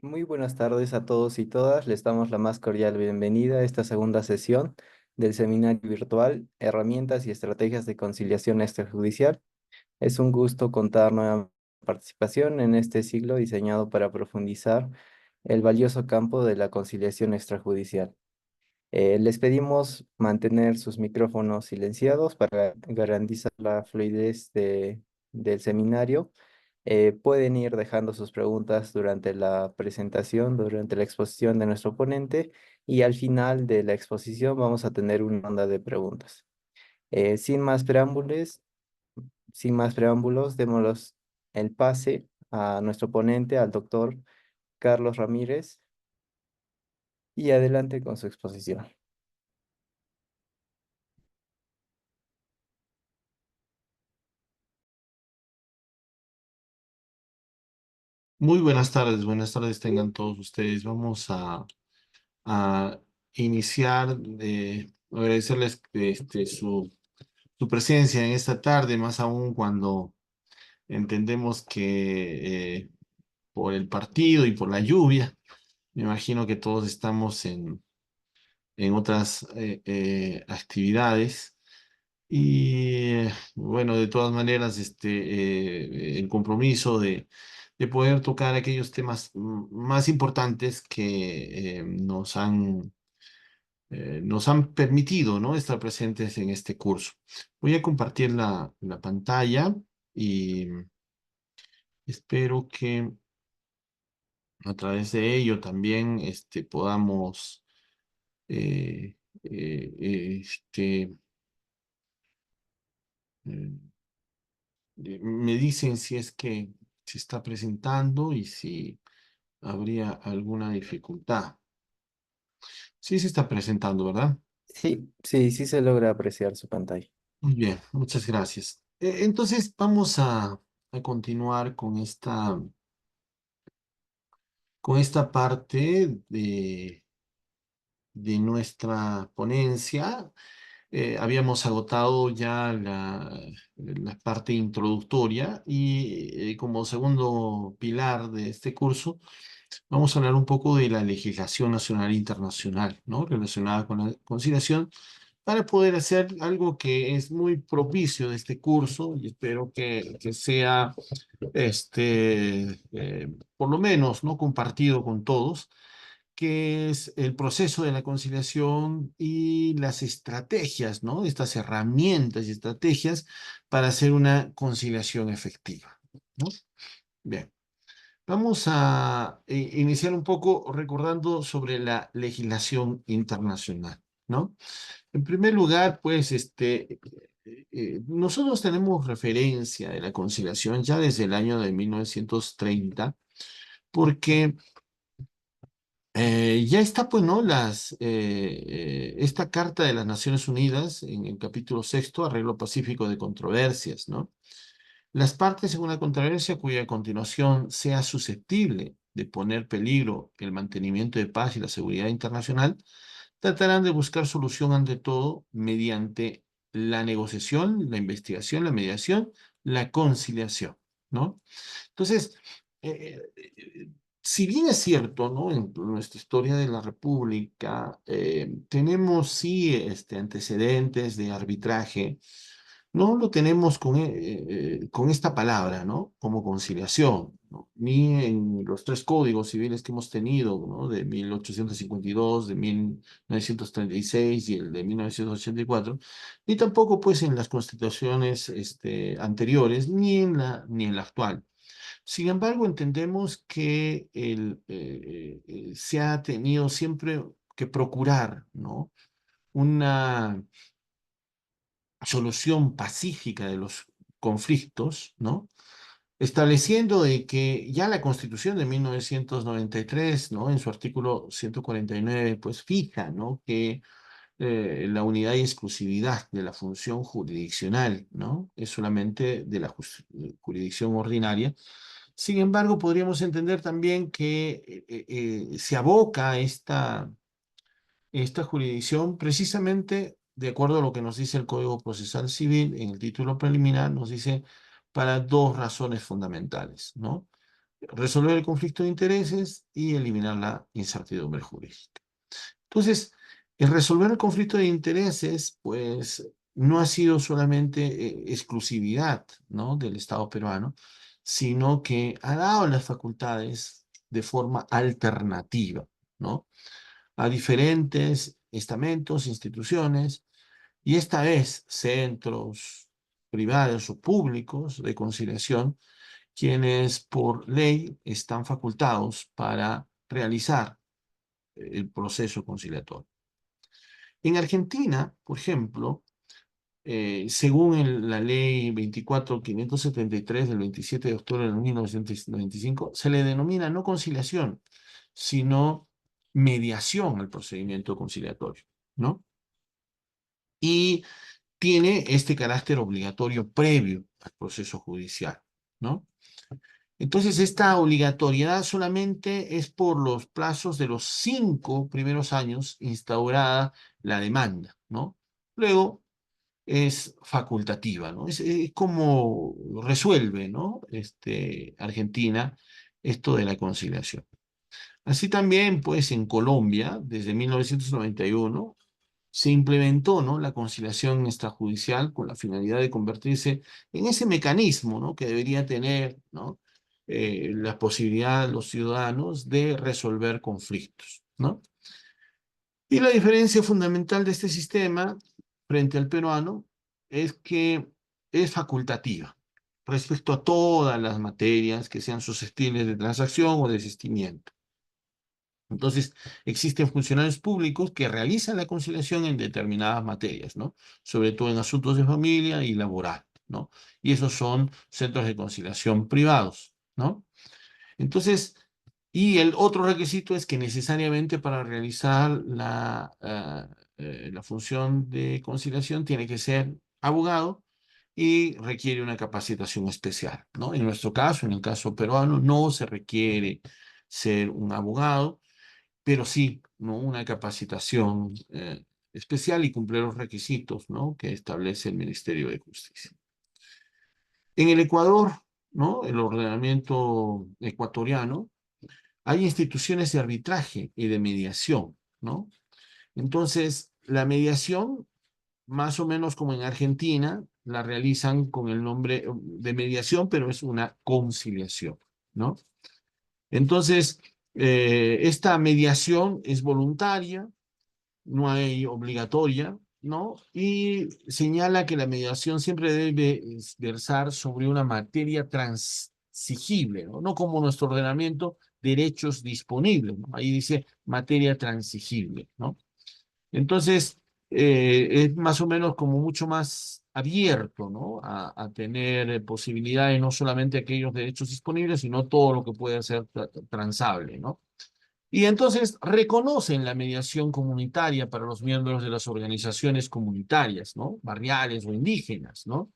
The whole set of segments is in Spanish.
Muy buenas tardes a todos y todas. Les damos la más cordial bienvenida a esta segunda sesión del seminario virtual Herramientas y Estrategias de Conciliación Extrajudicial. Es un gusto contar nueva participación en este ciclo diseñado para profundizar el valioso campo de la conciliación extrajudicial. Les pedimos mantener sus micrófonos silenciados para garantizar la fluidez del seminario. Pueden ir dejando sus preguntas durante la presentación, durante la exposición de nuestro ponente, y al final de la exposición vamos a tener una ronda de preguntas. Sin más preámbulos, démoslos el pase a nuestro ponente, al doctor Carlos Ramírez, y adelante con su exposición. Muy buenas tardes tengan todos ustedes. Vamos a iniciar, agradecerles su presencia en esta tarde, más aún cuando entendemos que por el partido y por la lluvia, me imagino que todos estamos en otras actividades. Y bueno, de todas maneras, el compromiso de poder tocar aquellos temas más importantes que nos han permitido, ¿no?, estar presentes en este curso. Voy a compartir la pantalla y espero que a través de ello también podamos eh, eh, eh, me dicen si es que se está presentando y si habría alguna dificultad. Sí se está presentando, ¿verdad? Sí, sí, sí se logra apreciar su pantalla. Muy bien, muchas gracias. Entonces vamos a continuar con esta parte de nuestra ponencia. Habíamos agotado ya la parte introductoria y como segundo pilar de este curso vamos a hablar un poco de la legislación nacional e internacional, ¿no?, relacionada con la conciliación, para poder hacer algo que es muy propicio de este curso y espero que sea, por lo menos, ¿no?, compartido con todos, que es el proceso de la conciliación y las estrategias, ¿no?, estas herramientas y estrategias para hacer una conciliación efectiva, ¿no? Bien. Vamos a iniciar un poco recordando sobre la legislación internacional, ¿no? En primer lugar, pues, nosotros tenemos referencia de la conciliación ya desde el año de 1930, porque ya está, pues, ¿no?, esta Carta de las Naciones Unidas en el capítulo sexto, Arreglo Pacífico de Controversias, ¿no? Las partes en una controversia cuya continuación sea susceptible de poner peligro el mantenimiento de paz y la seguridad internacional, tratarán de buscar solución ante todo mediante la negociación, la investigación, la mediación, la conciliación, ¿no? Entonces, eh, eh, eh, si bien es cierto, ¿no?, en nuestra historia de la República, tenemos sí antecedentes de arbitraje, no lo tenemos con esta palabra, ¿no?, como conciliación, ¿no?, ni en los tres códigos civiles que hemos tenido, ¿no?, de 1852, de 1936 y el de 1984, ni tampoco, pues, en las constituciones anteriores, ni en la actual. Sin embargo, entendemos que se ha tenido siempre que procurar, ¿no?, una solución pacífica de los conflictos, ¿no?, estableciendo de que ya la Constitución de 1993, ¿no?, en su artículo 149, pues fija, ¿no?, que la unidad y exclusividad de la función jurisdiccional, ¿no?, es solamente de la jurisdicción ordinaria. Sin embargo, podríamos entender también que se aboca esta jurisdicción precisamente de acuerdo a lo que nos dice el Código Procesal Civil en el título preliminar, nos dice para dos razones fundamentales, ¿no? resolver el conflicto de intereses y eliminar la incertidumbre jurídica. Entonces, el resolver el conflicto de intereses, pues, no ha sido solamente exclusividad, ¿no?, del Estado peruano, sino que ha dado las facultades de forma alternativa, ¿no?, a diferentes estamentos, instituciones, y esta vez centros privados o públicos de conciliación, quienes por ley están facultados para realizar el proceso conciliatorio. En Argentina, por ejemplo, según la ley 24.573 del 27 de octubre de 1995, se le denomina no conciliación, sino mediación al procedimiento conciliatorio, ¿no? Y tiene este carácter obligatorio previo al proceso judicial, ¿no? Entonces, esta obligatoriedad solamente es por los plazos de los 5 primeros años instaurada la demanda, ¿no? Luego es facultativa, ¿no? Es como resuelve, ¿no? Argentina esto de la conciliación. Así también, pues, en Colombia, desde 1991, se implementó, ¿no?, la conciliación extrajudicial con la finalidad de convertirse en ese mecanismo, ¿no?, que debería tener, ¿no?, la posibilidad de los ciudadanos de resolver conflictos, ¿no? Y la diferencia fundamental de este sistema frente al peruano es que es facultativa respecto a todas las materias que sean susceptibles de transacción o desistimiento. Entonces, existen funcionarios públicos que realizan la conciliación en determinadas materias, ¿no? Sobre todo en asuntos de familia y laboral, ¿no? Y esos son centros de conciliación privados, ¿no? Entonces, y el otro requisito es que necesariamente para realizar la función de conciliación tiene que ser abogado y requiere una capacitación especial, ¿no? En nuestro caso, en el caso peruano, no se requiere ser un abogado, pero sí, ¿no?, una capacitación especial y cumplir los requisitos, ¿no?, que establece el Ministerio de Justicia. En el Ecuador, ¿no?, el ordenamiento ecuatoriano, hay instituciones de arbitraje y de mediación, ¿no? Entonces, la mediación, más o menos como en Argentina, la realizan con el nombre de mediación, pero es una conciliación, ¿no? Entonces, esta mediación es voluntaria, no hay obligatoria, ¿no? Y señala que la mediación siempre debe versar sobre una materia transigible, ¿no? No como nuestro ordenamiento, derechos disponibles, ¿no? Ahí dice materia transigible, ¿no? Entonces, es más o menos como mucho más abierto, ¿no?, a tener posibilidades, no solamente aquellos derechos disponibles, sino todo lo que puede ser transable, ¿no? Y entonces reconocen la mediación comunitaria para los miembros de las organizaciones comunitarias, ¿no?, barriales o indígenas, ¿no?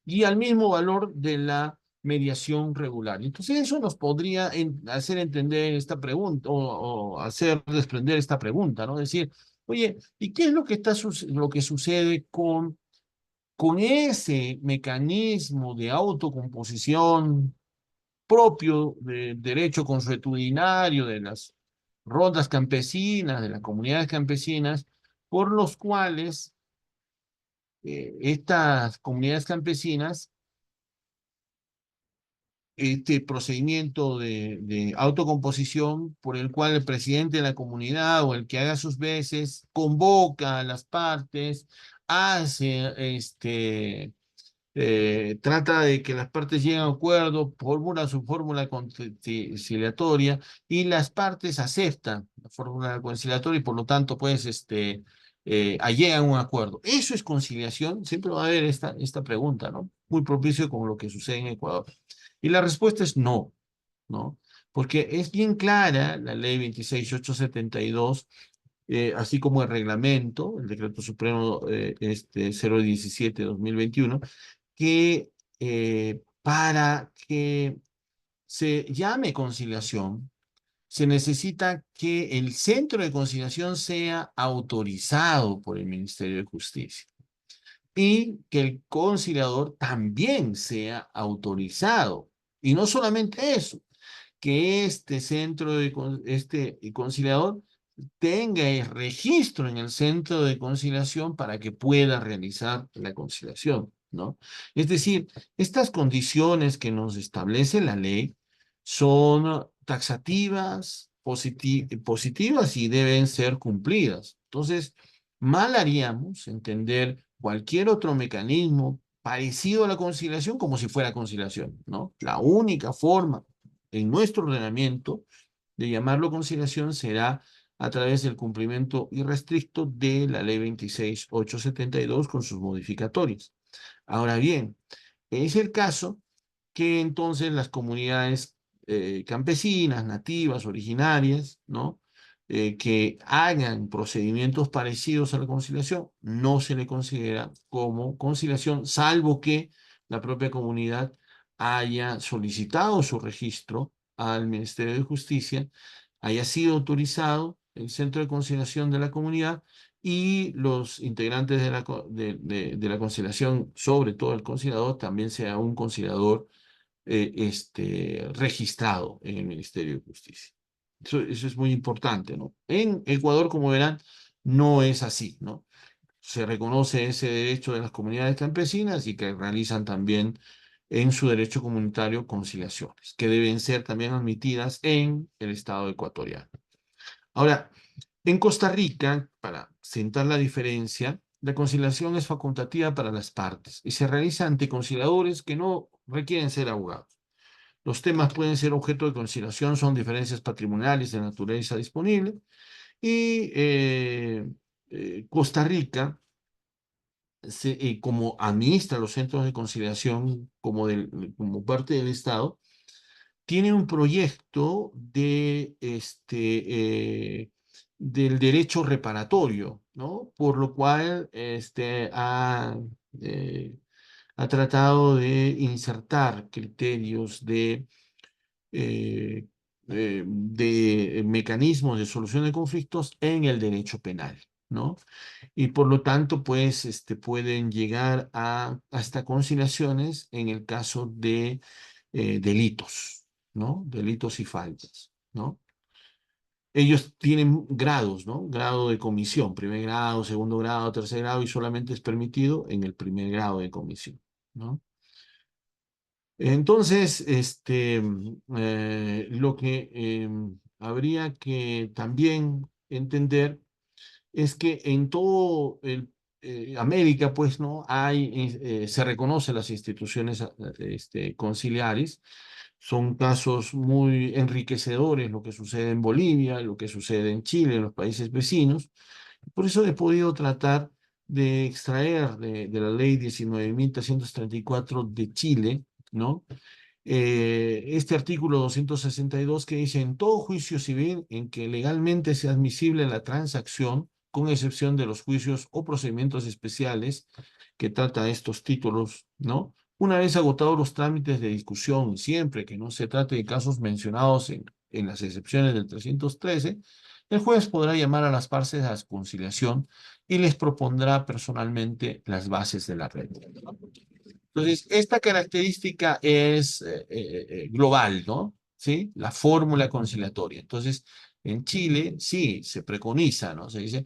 Y al mismo valor de la mediación regular. Entonces eso nos podría hacer entender esta pregunta o hacer desprender esta pregunta, ¿no? Decir, oye, ¿y qué es lo que lo que sucede con ese mecanismo de autocomposición propio del derecho consuetudinario de las rondas campesinas, de las comunidades campesinas, por los cuales estas comunidades campesinas, este procedimiento de autocomposición por el cual el presidente de la comunidad o el que haga sus veces convoca a las partes, hace trata de que las partes lleguen a acuerdo, formula su fórmula conciliatoria y las partes aceptan la fórmula conciliatoria y por lo tanto, pues, llegan a un acuerdo. ¿Eso es conciliación? Siempre va a haber esta pregunta, ¿no? Muy propicio con lo que sucede en Ecuador. Y la respuesta es no, ¿no? Porque es bien clara la ley 26.872, así como el reglamento, el decreto supremo 017/2021, que para que se llame conciliación, se necesita que el centro de conciliación sea autorizado por el Ministerio de Justicia y que el conciliador también sea autorizado. Y no solamente eso, que este centro este conciliador tenga el registro en el centro de conciliación para que pueda realizar la conciliación, ¿no? Es decir, estas condiciones que nos establece la ley son taxativas, positivas y deben ser cumplidas. Entonces, mal haríamos entender cualquier otro mecanismo parecido a la conciliación como si fuera conciliación, ¿no? La única forma en nuestro ordenamiento de llamarlo conciliación será a través del cumplimiento irrestricto de la ley 26.872 con sus modificatorias. Ahora bien, es el caso que entonces las comunidades campesinas, nativas, originarias, ¿no? Que hagan procedimientos parecidos a la conciliación, no se le considera como conciliación, salvo que la propia comunidad haya solicitado su registro al Ministerio de Justicia, haya sido autorizado el centro de conciliación de la comunidad y los integrantes de de la conciliación, sobre todo el conciliador, también sea un conciliador registrado en el Ministerio de Justicia. Eso es muy importante, ¿no? En Ecuador, como verán, no es así, ¿no? Se reconoce ese derecho de las comunidades campesinas y que realizan también en su derecho comunitario conciliaciones, que deben ser también admitidas en el Estado ecuatoriano. Ahora, en Costa Rica, para sentar la diferencia, la conciliación es facultativa para las partes y se realiza ante conciliadores que no requieren ser abogados. Los temas pueden ser objeto de conciliación, son diferencias patrimoniales de naturaleza disponible y Costa Rica, como administra los centros de conciliación como parte del Estado, tiene un proyecto del derecho reparatorio, ¿no? Por lo cual eh, ha tratado de insertar criterios de mecanismos de solución de conflictos en el derecho penal, ¿no? Y por lo tanto, pues, pueden llegar hasta conciliaciones en el caso de delitos, ¿no? Delitos y faltas, ¿no? Ellos tienen grados, ¿no? Grado de comisión, primer grado, segundo grado, tercer grado, y solamente es permitido en el primer grado de comisión, ¿no? Entonces, lo que habría que también entender es que en todo América, pues, ¿no? Se reconocen las instituciones conciliares. Son casos muy enriquecedores lo que sucede en Bolivia, lo que sucede en Chile, en los países vecinos. Por eso he podido tratar de extraer de la ley 19.334 de Chile, ¿no? Este artículo 262 que dice, en todo juicio civil en que legalmente sea admisible la transacción, con excepción de los juicios o procedimientos especiales que trata estos títulos, ¿no? Una vez agotados los trámites de discusión, siempre que no se trate de casos mencionados en las excepciones del 313, el juez podrá llamar a las partes a la conciliación y les propondrá personalmente las bases de la red. Entonces, esta característica es global, ¿no? ¿Sí? La fórmula conciliatoria. Entonces, en Chile sí se preconiza, ¿no? Se dice,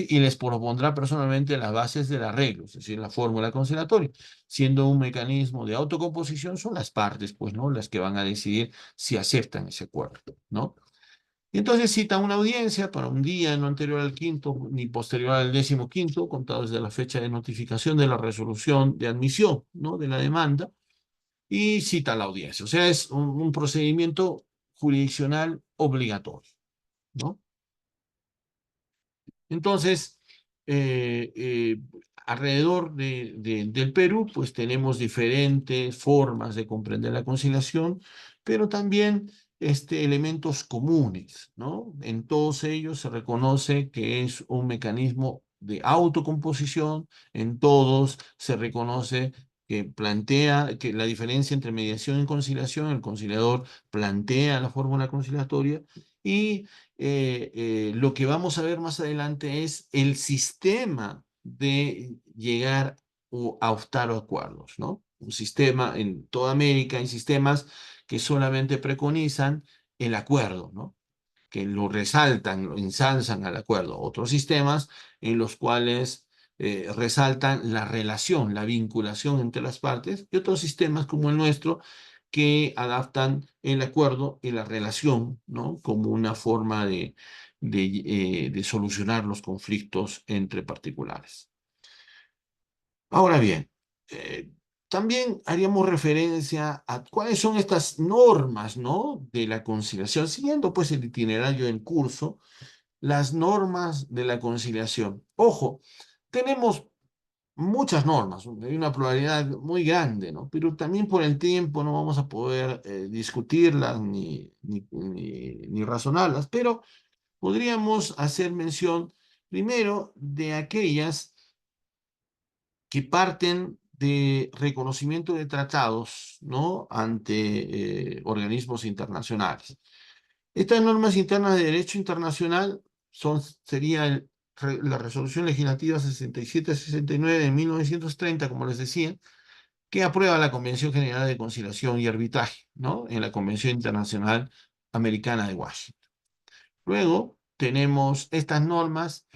y les propondrá personalmente las bases del arreglo, es decir, la fórmula conciliatoria. Siendo un mecanismo de autocomposición, son las partes, pues, ¿no? Las que van a decidir si aceptan ese acuerdo, ¿no? Y entonces cita una audiencia para un día no anterior al quinto ni posterior al 15º, contado desde la fecha de notificación de la resolución de admisión, ¿no? De la demanda, y cita la audiencia. O sea, es un procedimiento jurisdiccional obligatorio, ¿no? Entonces, eh, eh, alrededor del Perú, pues tenemos diferentes formas de comprender la conciliación, pero también elementos comunes, ¿no? En todos ellos se reconoce que es un mecanismo de autocomposición, en todos se reconoce que plantea que la diferencia entre mediación y conciliación, el conciliador plantea la fórmula conciliatoria y lo que vamos a ver más adelante es el sistema de llegar a optar a acuerdos, ¿no? un sistema en toda América, hay sistemas que solamente preconizan el acuerdo, ¿no? Que lo resaltan, lo ensalzan al acuerdo. Otros sistemas en los cuales resaltan la relación, la vinculación entre las partes, y otros sistemas como el nuestro que adaptan el acuerdo y la relación, ¿no? Como una forma de solucionar los conflictos entre particulares. Ahora bien, eh, también haríamos referencia a cuáles son estas normas, ¿no? De la conciliación, siguiendo pues el itinerario en curso, las normas de la conciliación. Ojo, tenemos muchas normas, hay una pluralidad muy grande, ¿no? Pero también por el tiempo no vamos a poder discutirlas ni razonarlas, pero podríamos hacer mención primero de aquellas que parten de reconocimiento de tratados, ¿no? Ante organismos internacionales. Estas normas internas de derecho internacional sería la resolución legislativa 67-69 de 1930, como les decía, que aprueba la Convención General de Conciliación y Arbitraje, ¿no? En la Convención Internacional Americana de Washington. Luego tenemos estas normas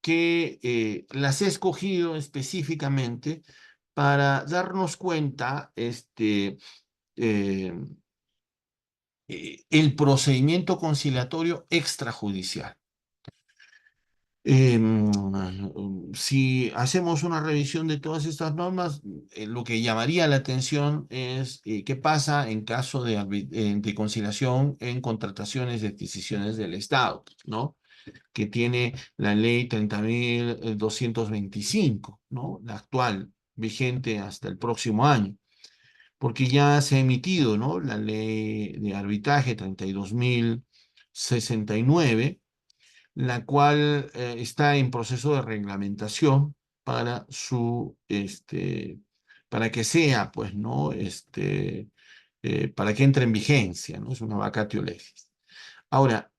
que las he escogido específicamente para darnos cuenta eh, el procedimiento conciliatorio extrajudicial. Si hacemos una revisión de todas estas normas, lo que llamaría la atención es qué pasa en caso de conciliación en contrataciones de adquisiciones del Estado, ¿no? Que tiene la ley 30.225, ¿no? La actual, vigente hasta el próximo año, porque ya se ha emitido, ¿no? La ley de arbitraje 32.069, la cual está en proceso de reglamentación para para que sea, pues, ¿no? Para que entre en vigencia, ¿no? Es una vacatio legis. Ahora,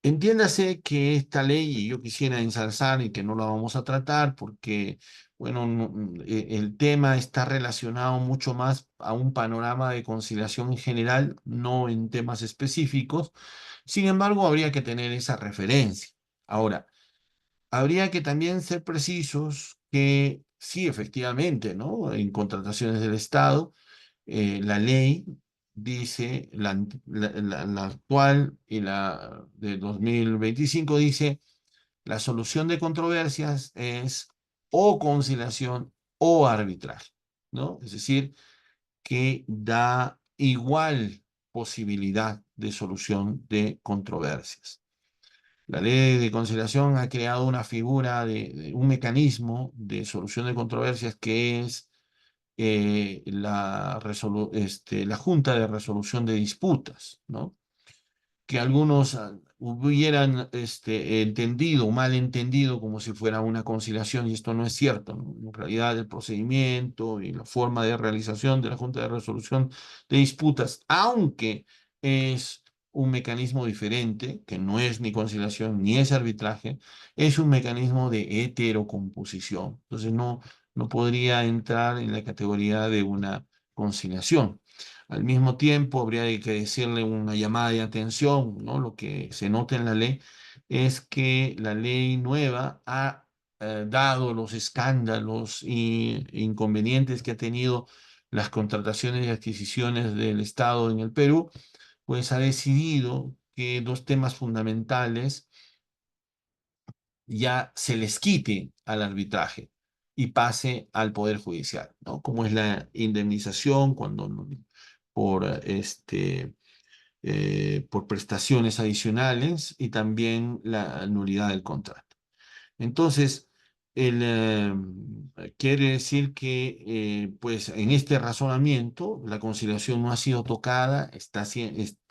entiéndase que esta ley, y yo quisiera ensalzar y que no la vamos a tratar porque, bueno, el tema está relacionado mucho más a un panorama de conciliación en general, no en temas específicos. Sin embargo, habría que tener esa referencia. Ahora, habría que también ser precisos que sí, efectivamente, ¿no? En contrataciones del Estado, la ley dice, la actual y la de 2025 dice, la solución de controversias es o conciliación o arbitraje, ¿no? Es decir, que da igual posibilidad de solución de controversias. La ley de conciliación ha creado una figura de un mecanismo de solución de controversias que es la Junta de Resolución de Disputas, ¿no? Que algunos hubieran entendido, mal entendido, como si fuera una conciliación, y esto no es cierto, ¿no? En realidad, el procedimiento y la forma de realización de la Junta de Resolución de Disputas, aunque es un mecanismo diferente, que no es ni conciliación ni es arbitraje, es un mecanismo de heterocomposición. Entonces, no podría entrar en la categoría de una conciliación. Al mismo tiempo, habría que decirle una llamada de atención, ¿no? Lo que se nota en la ley es que la ley nueva ha dado los escándalos e inconvenientes que ha tenido las contrataciones y adquisiciones del Estado en el Perú, pues ha decidido que dos temas fundamentales ya se les quite al arbitraje y pase al Poder Judicial, ¿no? Como es la indemnización cuando por por prestaciones adicionales y también la nulidad del contrato. Entonces, quiere decir que, pues, en este razonamiento, la conciliación no ha sido tocada,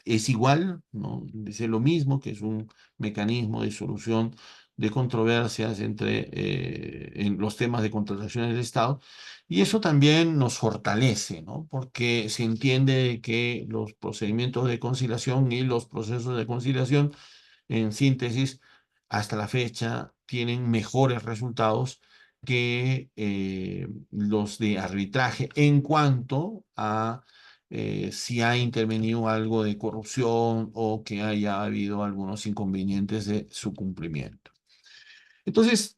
es igual, ¿no? Dice lo mismo, que es un mecanismo de solución de controversias en los temas de contratación del Estado. Y eso también nos fortalece, ¿no? Porque se entiende que los procedimientos de conciliación y los procesos de conciliación, en síntesis, hasta la fecha tienen mejores resultados que los de arbitraje en cuanto a si ha intervenido algo de corrupción o que haya habido algunos inconvenientes de su cumplimiento. Entonces,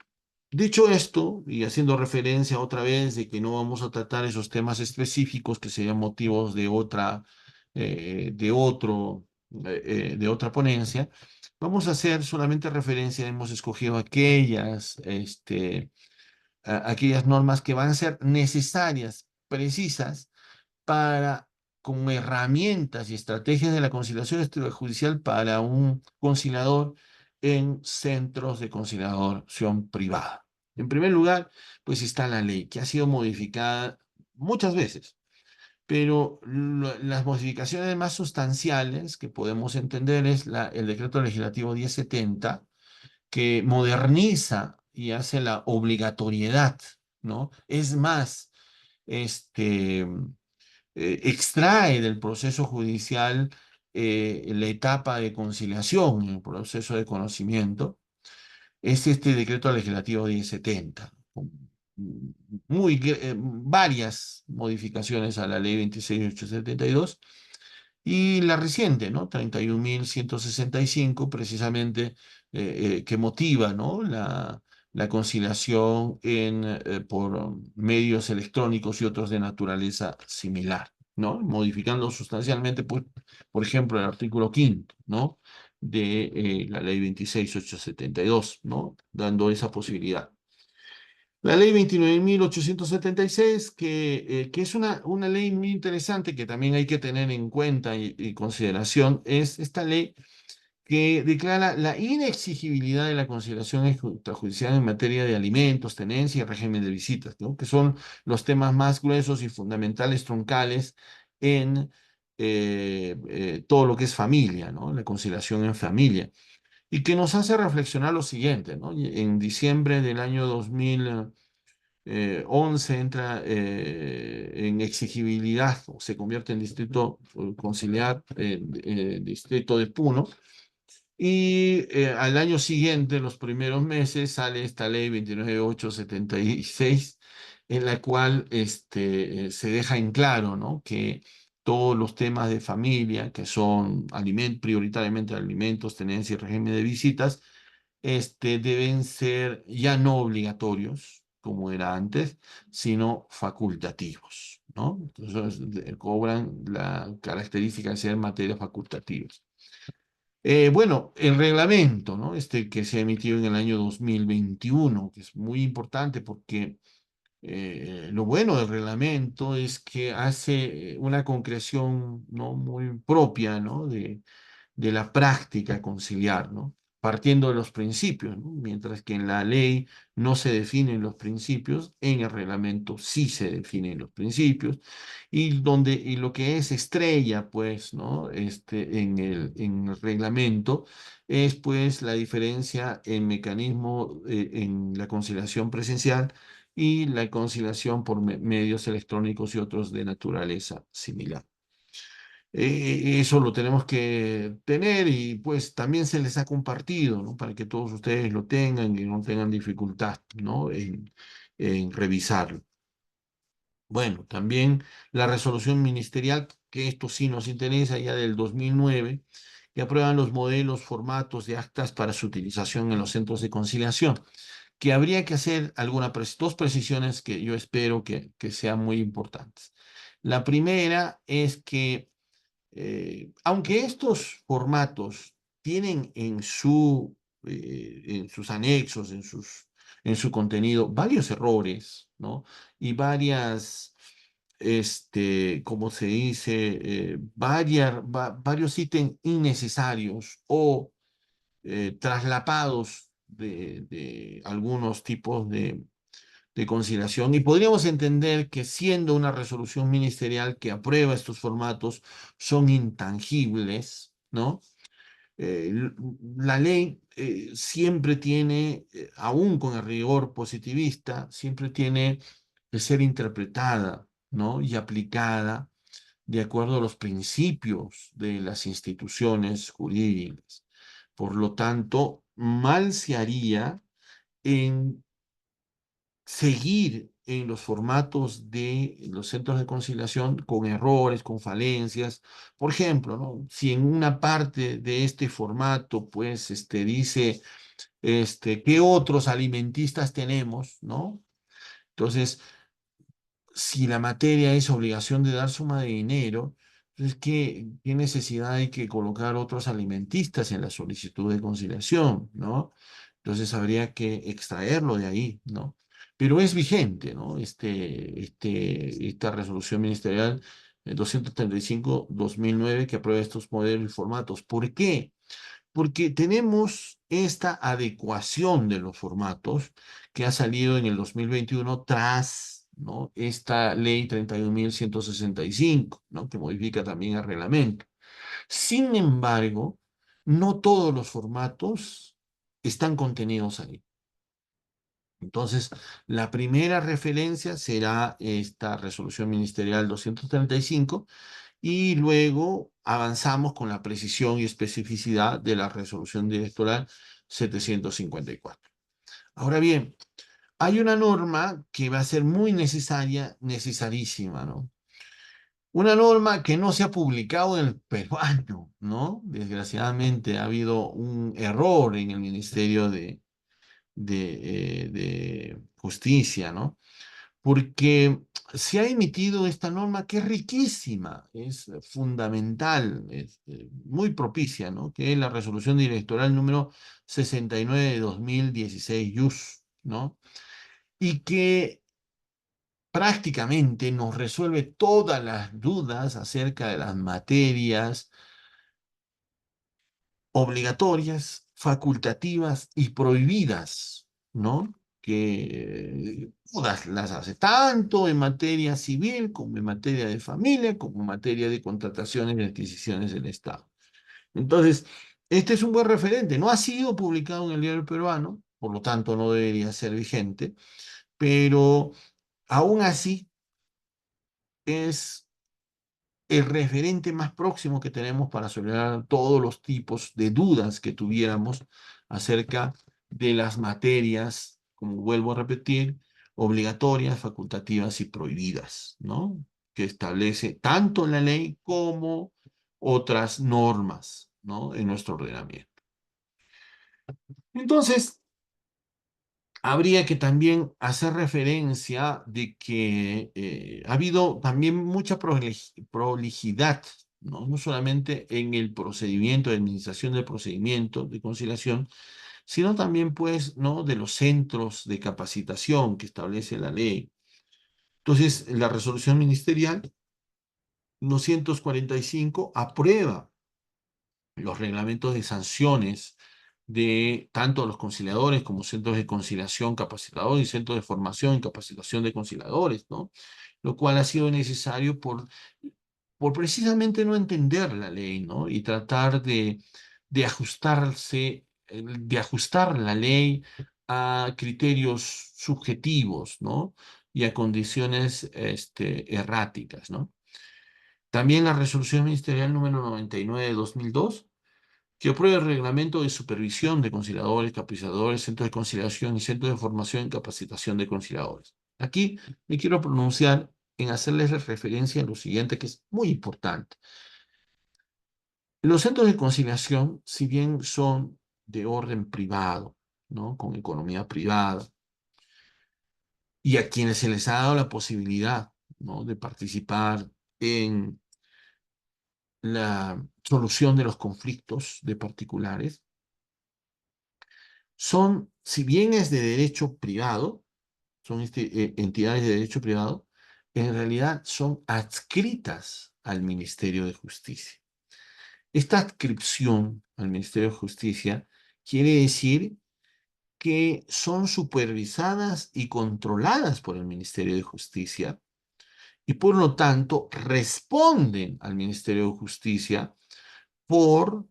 dicho esto, y haciendo referencia otra vez de que no vamos a tratar esos temas específicos que serían motivos de otra, de otra ponencia, vamos a hacer solamente referencia, hemos escogido aquellas, aquellas normas que van a ser necesarias, precisas, para, como herramientas y estrategias de la conciliación extrajudicial para un conciliador en centros de conciliación privada. En primer lugar, pues está la ley, que ha sido modificada muchas veces, pero las modificaciones más sustanciales que podemos entender es el decreto legislativo 1070, que moderniza y hace la obligatoriedad, ¿no? Es más, este, extrae del proceso judicial la etapa de conciliación, el proceso de conocimiento, es este decreto legislativo 1070, con varias modificaciones a la ley 26.872 y la reciente, ¿no? 31.165, precisamente, que motiva, ¿no? La conciliación por medios electrónicos y otros de naturaleza similar, ¿no? Modificando sustancialmente, pues, por ejemplo, el artículo quinto, ¿no? De la ley 26.872, ¿no? Dando esa posibilidad. La ley 29.876, que es una ley muy interesante que también hay que tener en cuenta y consideración, es esta ley que declara la inexigibilidad de la conciliación extrajudicial en materia de alimentos, tenencia y régimen de visitas, ¿no? Que son los temas más gruesos y fundamentales, troncales, en todo lo que es familia, ¿no? La conciliación en familia. Y que nos hace reflexionar lo siguiente, ¿no? En diciembre del año 2011 entra en exigibilidad o se convierte en distrito conciliar, distrito de Puno, y al año siguiente, los primeros meses, sale esta ley 29.876, en la cual se deja en claro, ¿no? Que todos los temas de familia, que son prioritariamente alimentos, tenencia y régimen de visitas, deben ser ya no obligatorios, como era antes, sino facultativos, ¿no? Entonces, cobran la característica de ser materias facultativas. Bueno, el reglamento, ¿no? Que se ha emitido en el año 2021, que es muy importante porque lo bueno del reglamento es que hace una concreción, ¿no? Muy propia, ¿no? De la práctica conciliar, ¿no? Partiendo de los principios, ¿no? Mientras que en la ley no se definen los principios, en el reglamento sí se definen los principios, y lo que es estrella, pues, ¿no? En el reglamento es, pues, la diferencia en mecanismo en la conciliación presencial y la conciliación por medios electrónicos y otros de naturaleza similar. Eso lo tenemos que tener y pues también se les ha compartido, ¿no? Para que todos ustedes lo tengan y no tengan dificultad, ¿no? En revisarlo. Bueno, también la resolución ministerial, que esto sí nos interesa, ya del 2009, que aprueban los modelos, formatos de actas para su utilización en los centros de conciliación, que habría que hacer dos precisiones que yo espero que sean muy importantes. La primera es que aunque estos formatos tienen en sus anexos, en su contenido, varios errores, ¿no? Y varias, ¿cómo se dice? Varios ítems innecesarios o traslapados de algunos tipos de conciliación y podríamos entender que siendo una resolución ministerial que aprueba estos formatos son intangibles, ¿no? La ley siempre tiene, aún con el rigor positivista, siempre tiene que ser interpretada, ¿no? Y aplicada de acuerdo a los principios de las instituciones jurídicas. Por lo tanto, mal se haría en seguir en los formatos de los centros de conciliación con errores, con falencias. Por ejemplo, ¿no? Si en una parte de este formato, pues, dice, ¿qué otros alimentistas tenemos, ¿no? Entonces, si la materia es obligación de dar suma de dinero, entonces, ¿qué necesidad hay que colocar otros alimentistas en la solicitud de conciliación, ¿no? Entonces habría que extraerlo de ahí, ¿no? Pero es vigente, ¿no? Esta resolución ministerial 235/2009 que aprueba estos modelos y formatos. ¿Por qué? Porque tenemos esta adecuación de los formatos que ha salido en el 2021 tras, ¿no?, esta ley 31.165, ¿no?, que modifica también el reglamento. Sin embargo, no todos los formatos están contenidos ahí. Entonces, la primera referencia será esta resolución ministerial 235 y luego avanzamos con la precisión y especificidad de la resolución directoral 754. Ahora bien, hay una norma que va a ser muy necesaria, necesarísima, ¿no? Una norma que no se ha publicado en el peruano, ¿no? Desgraciadamente ha habido un error en el Ministerio de Justicia, ¿no? Porque se ha emitido esta norma que es riquísima, es fundamental, es muy propicia, ¿no? Que es la resolución directoral número 69 de 2016, YUS, ¿no? Y que prácticamente nos resuelve todas las dudas acerca de las materias obligatorias, facultativas y prohibidas, ¿no? Que todas las hace, tanto en materia civil como en materia de familia, como en materia de contrataciones y adquisiciones del Estado. Entonces, este es un buen referente. No ha sido publicado en el diario peruano, por lo tanto no debería ser vigente, pero aún así es el referente más próximo que tenemos para solucionar todos los tipos de dudas que tuviéramos acerca de las materias, como vuelvo a repetir, obligatorias, facultativas y prohibidas, ¿no? Que establece tanto la ley como otras normas, ¿no?, en nuestro ordenamiento. Entonces, habría que también hacer referencia de que ha habido también mucha prolijidad, ¿no? No solamente en el procedimiento de administración del procedimiento de conciliación, sino también, pues, ¿no?, de los centros de capacitación que establece la ley. Entonces, la resolución ministerial 245 aprueba los reglamentos de sanciones de tanto los conciliadores como centros de conciliación capacitadores y centros de formación y capacitación de conciliadores, ¿no? Lo cual ha sido necesario por precisamente no entender la ley, ¿no? Y tratar de ajustarse, de ajustar la ley a criterios subjetivos, ¿no? Y a condiciones erráticas, ¿no? También la resolución ministerial número 99 de 2002 que apruebe el reglamento de supervisión de conciliadores, capacitadores, centros de conciliación y centros de formación y capacitación de conciliadores. Aquí me quiero pronunciar en hacerles referencia a lo siguiente, que es muy importante. Los centros de conciliación, si bien son de orden privado, ¿no?, con economía privada, y a quienes se les ha dado la posibilidad, ¿no?, de participar en la solución de los conflictos de particulares, son, si bien es de derecho privado, son entidades de derecho privado, en realidad son adscritas al Ministerio de Justicia. Esta adscripción al Ministerio de Justicia quiere decir que son supervisadas y controladas por el Ministerio de Justicia y por lo tanto responden al Ministerio de Justicia por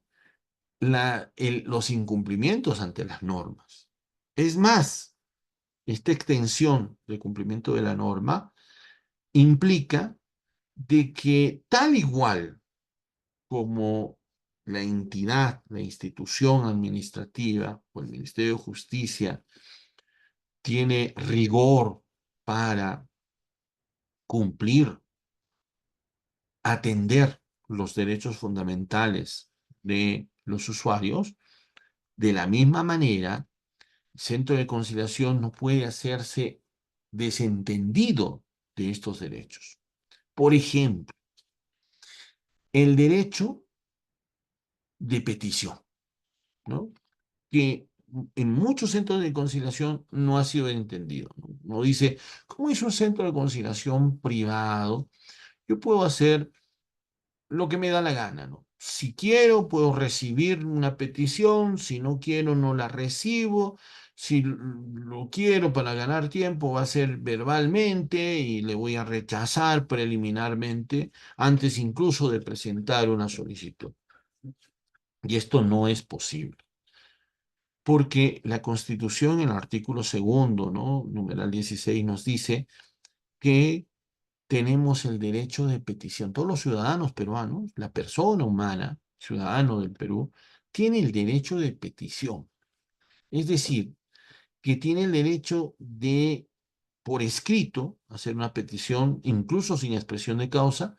los incumplimientos ante las normas. Es más, esta extensión del cumplimiento de la norma implica de que tal igual como la entidad, la institución administrativa o el Ministerio de Justicia tiene rigor para cumplir, atender los derechos fundamentales de los usuarios, de la misma manera, el centro de conciliación no puede hacerse desentendido de estos derechos. Por ejemplo, el derecho de petición, ¿no? Que en muchos centros de conciliación no ha sido entendido, ¿no? Uno dice, ¿cómo es un centro de conciliación privado? Yo puedo hacer lo que me da la gana, ¿no? Si quiero, puedo recibir una petición, si no quiero, no la recibo. Si lo quiero para ganar tiempo, va a ser verbalmente y le voy a rechazar preliminarmente antes incluso de presentar una solicitud. Y esto no es posible, porque la Constitución, en el artículo segundo, ¿no? Numeral 16, nos dice que tenemos el derecho de petición. Todos los ciudadanos peruanos, la persona humana, ciudadano del Perú, tiene el derecho de petición. Es decir, que tiene el derecho de, por escrito, hacer una petición, incluso sin expresión de causa,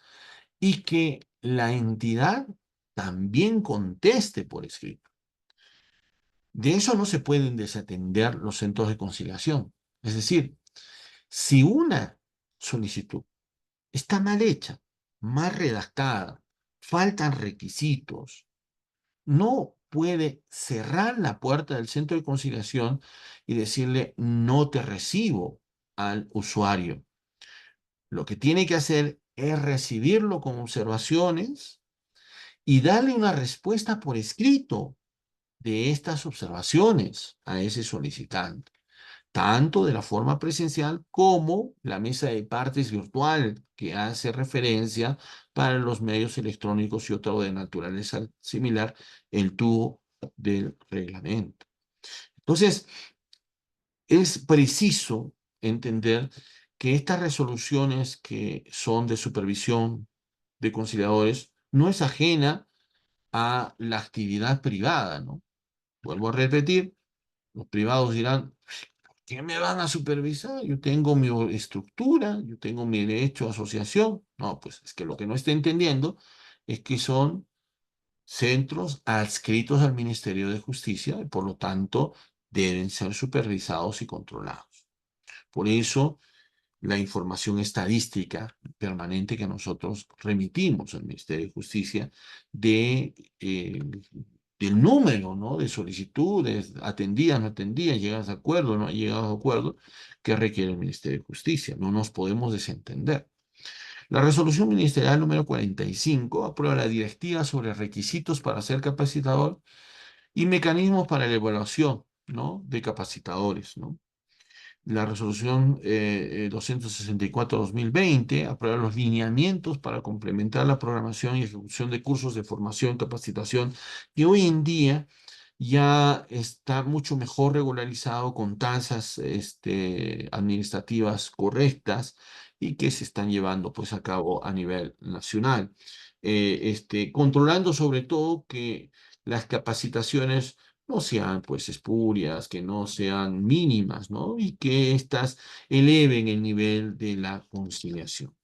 y que la entidad también conteste por escrito. De eso no se pueden desatender los centros de conciliación. Es decir, si una solicitud está mal hecha, mal redactada, faltan requisitos, no puede cerrar la puerta del centro de conciliación y decirle no te recibo al usuario. Lo que tiene que hacer es recibirlo con observaciones y darle una respuesta por escrito de estas observaciones a ese solicitante, tanto de la forma presencial como la mesa de partes virtual que hace referencia para los medios electrónicos y otro de naturaleza similar, el tubo del reglamento. Entonces, es preciso entender que estas resoluciones que son de supervisión de conciliadores no es ajena a la actividad privada, ¿no? Vuelvo a repetir, los privados dirán, ¿qué me van a supervisar? Yo tengo mi estructura, yo tengo mi derecho a asociación. No, pues es que lo que no está entendiendo es que son centros adscritos al Ministerio de Justicia y por lo tanto deben ser supervisados y controlados. Por eso, la información estadística permanente que nosotros remitimos al Ministerio de Justicia de, del número, ¿no? De solicitudes, atendidas, no atendidas, llegadas a acuerdo, no llegadas a acuerdo, que requiere el Ministerio de Justicia. No nos podemos desentender. La resolución ministerial número 45 aprueba la directiva sobre requisitos para ser capacitador y mecanismos para la evaluación, ¿no? De capacitadores, ¿no? La resolución 264-2020 aprueba los lineamientos para complementar la programación y ejecución de cursos de formación, capacitación, que hoy en día ya está mucho mejor regularizado con tasas administrativas correctas y que se están llevando pues a cabo a nivel nacional. Controlando sobre todo que las capacitaciones no sean pues espurias, que no sean mínimas, ¿no? Y que éstas eleven el nivel de la conciliación.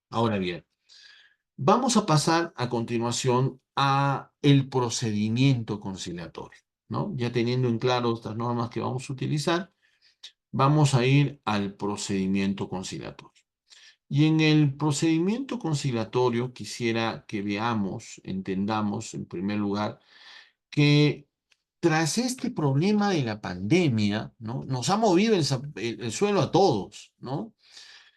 Ahora bien, vamos a pasar a continuación a el procedimiento conciliatorio, ¿no? Ya teniendo en claro estas normas que vamos a utilizar, vamos a ir al procedimiento conciliatorio. Y en el procedimiento conciliatorio quisiera que veamos, entendamos en primer lugar, que tras este problema de la pandemia, ¿no? Nos ha movido el suelo a todos, ¿no?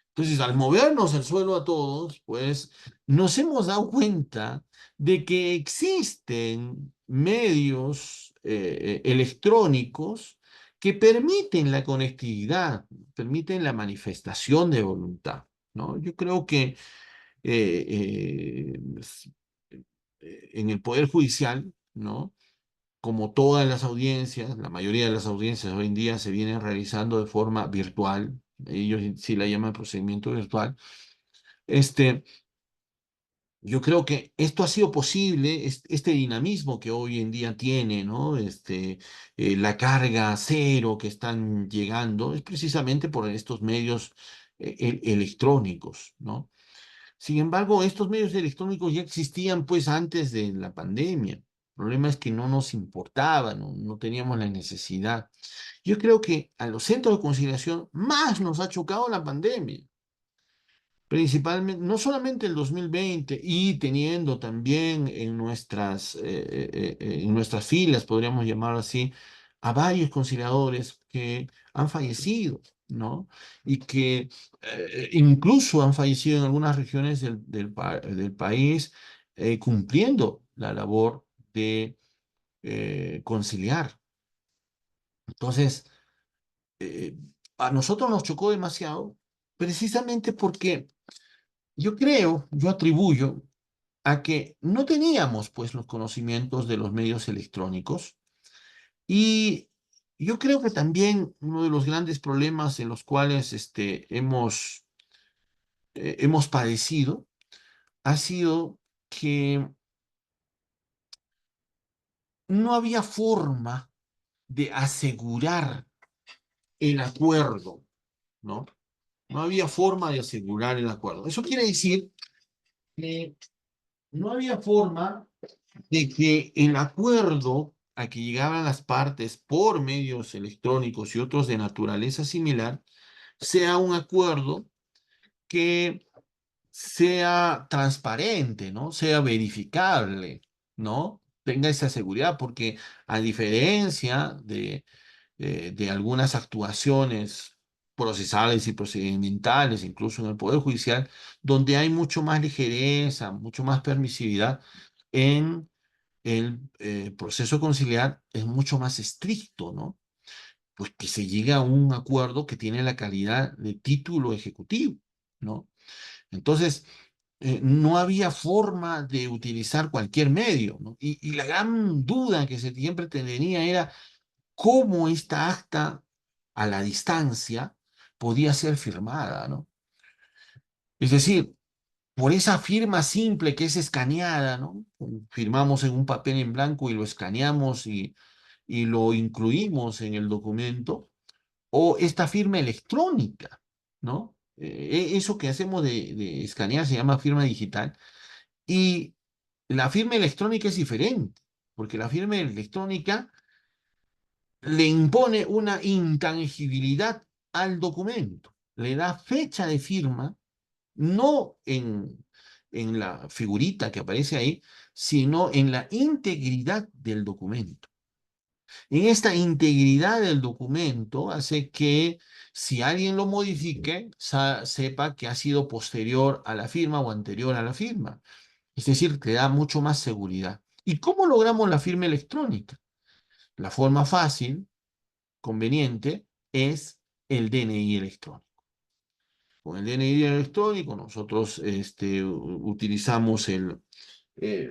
Entonces, al movernos el suelo a todos, pues nos hemos dado cuenta de que existen medios electrónicos que permiten la conectividad, permiten la manifestación de voluntad, ¿no? Yo creo que en el Poder Judicial, ¿no? Como todas las audiencias, la mayoría de las audiencias hoy en día se vienen realizando de forma virtual, ellos sí la llaman procedimiento virtual, este, yo creo que esto ha sido posible, este dinamismo que hoy en día tiene, ¿no? La carga cero que están llegando, es precisamente por estos medios electrónicos, ¿no? Sin embargo, estos medios electrónicos ya existían pues antes de la pandemia. El problema es que no nos importaba, no teníamos la necesidad. Yo creo que a los centros de conciliación más nos ha chocado la pandemia. Principalmente, no solamente el 2020 y teniendo también en nuestras filas, podríamos llamarlo así, a varios conciliadores que han fallecido, ¿no? Y que incluso han fallecido en algunas regiones del país cumpliendo la labor de conciliar. Entonces, eh, a nosotros nos chocó demasiado precisamente porque yo atribuyo a que no teníamos pues los conocimientos de los medios electrónicos y yo creo que también uno de los grandes problemas en los cuales hemos padecido ha sido que no había forma de asegurar el acuerdo, ¿no? No había forma de asegurar el acuerdo. Eso quiere decir que no había forma de que el acuerdo a que llegaban las partes por medios electrónicos y otros de naturaleza similar sea un acuerdo que sea transparente, ¿no? Sea verificable, ¿no? Tenga esa seguridad, porque a diferencia de algunas actuaciones procesales y procedimentales, incluso en el Poder Judicial, donde hay mucho más ligereza, mucho más permisividad en el proceso conciliar es mucho más estricto, ¿no? Pues que se llegue a un acuerdo que tiene la calidad de título ejecutivo, ¿no? Entonces, no había forma de utilizar cualquier medio, ¿no? Y la gran duda que se siempre tenía era cómo esta acta a la distancia podía ser firmada, ¿no? Es decir, por esa firma simple que es escaneada, ¿no? Firmamos en un papel en blanco y lo escaneamos y lo incluimos en el documento, o esta firma electrónica, ¿no? Eso que hacemos de escanear se llama firma digital y la firma electrónica es diferente, porque la firma electrónica le impone una intangibilidad al documento, le da fecha de firma no en la figurita que aparece ahí, sino en la integridad del documento. En esta integridad del documento hace que si alguien lo modifique, sepa que ha sido posterior a la firma o anterior a la firma. Es decir, te da mucho más seguridad. ¿Y cómo logramos la firma electrónica? La forma fácil, conveniente, es el DNI electrónico. Con el DNI electrónico nosotros utilizamos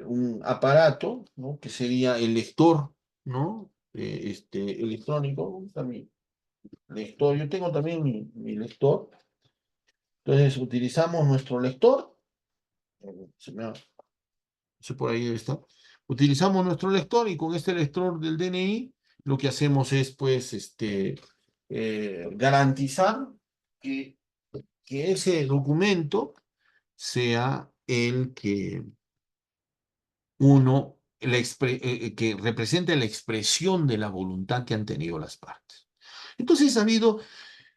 un aparato, ¿no? Que sería el lector, ¿no? Electrónico, también lector. Yo tengo también mi lector. Entonces utilizamos nuestro lector. Se me ha- sí, por ahí está. Utilizamos nuestro lector y con este lector del DNI lo que hacemos es pues garantizar que, que ese documento sea el que que represente la expresión de la voluntad que han tenido las partes. Entonces ha habido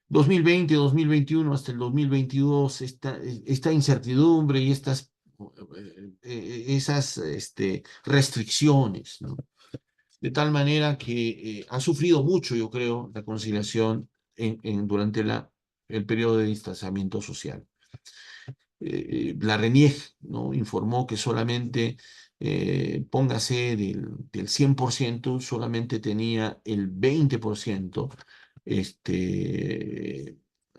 2020, 2021 hasta el 2022 esta incertidumbre y esas restricciones, ¿no? De tal manera que ha sufrido mucho, yo creo, la conciliación durante el periodo de distanciamiento social. La RENIEC, ¿no? Informó que solamente, póngase del 100%, solamente tenía el 20%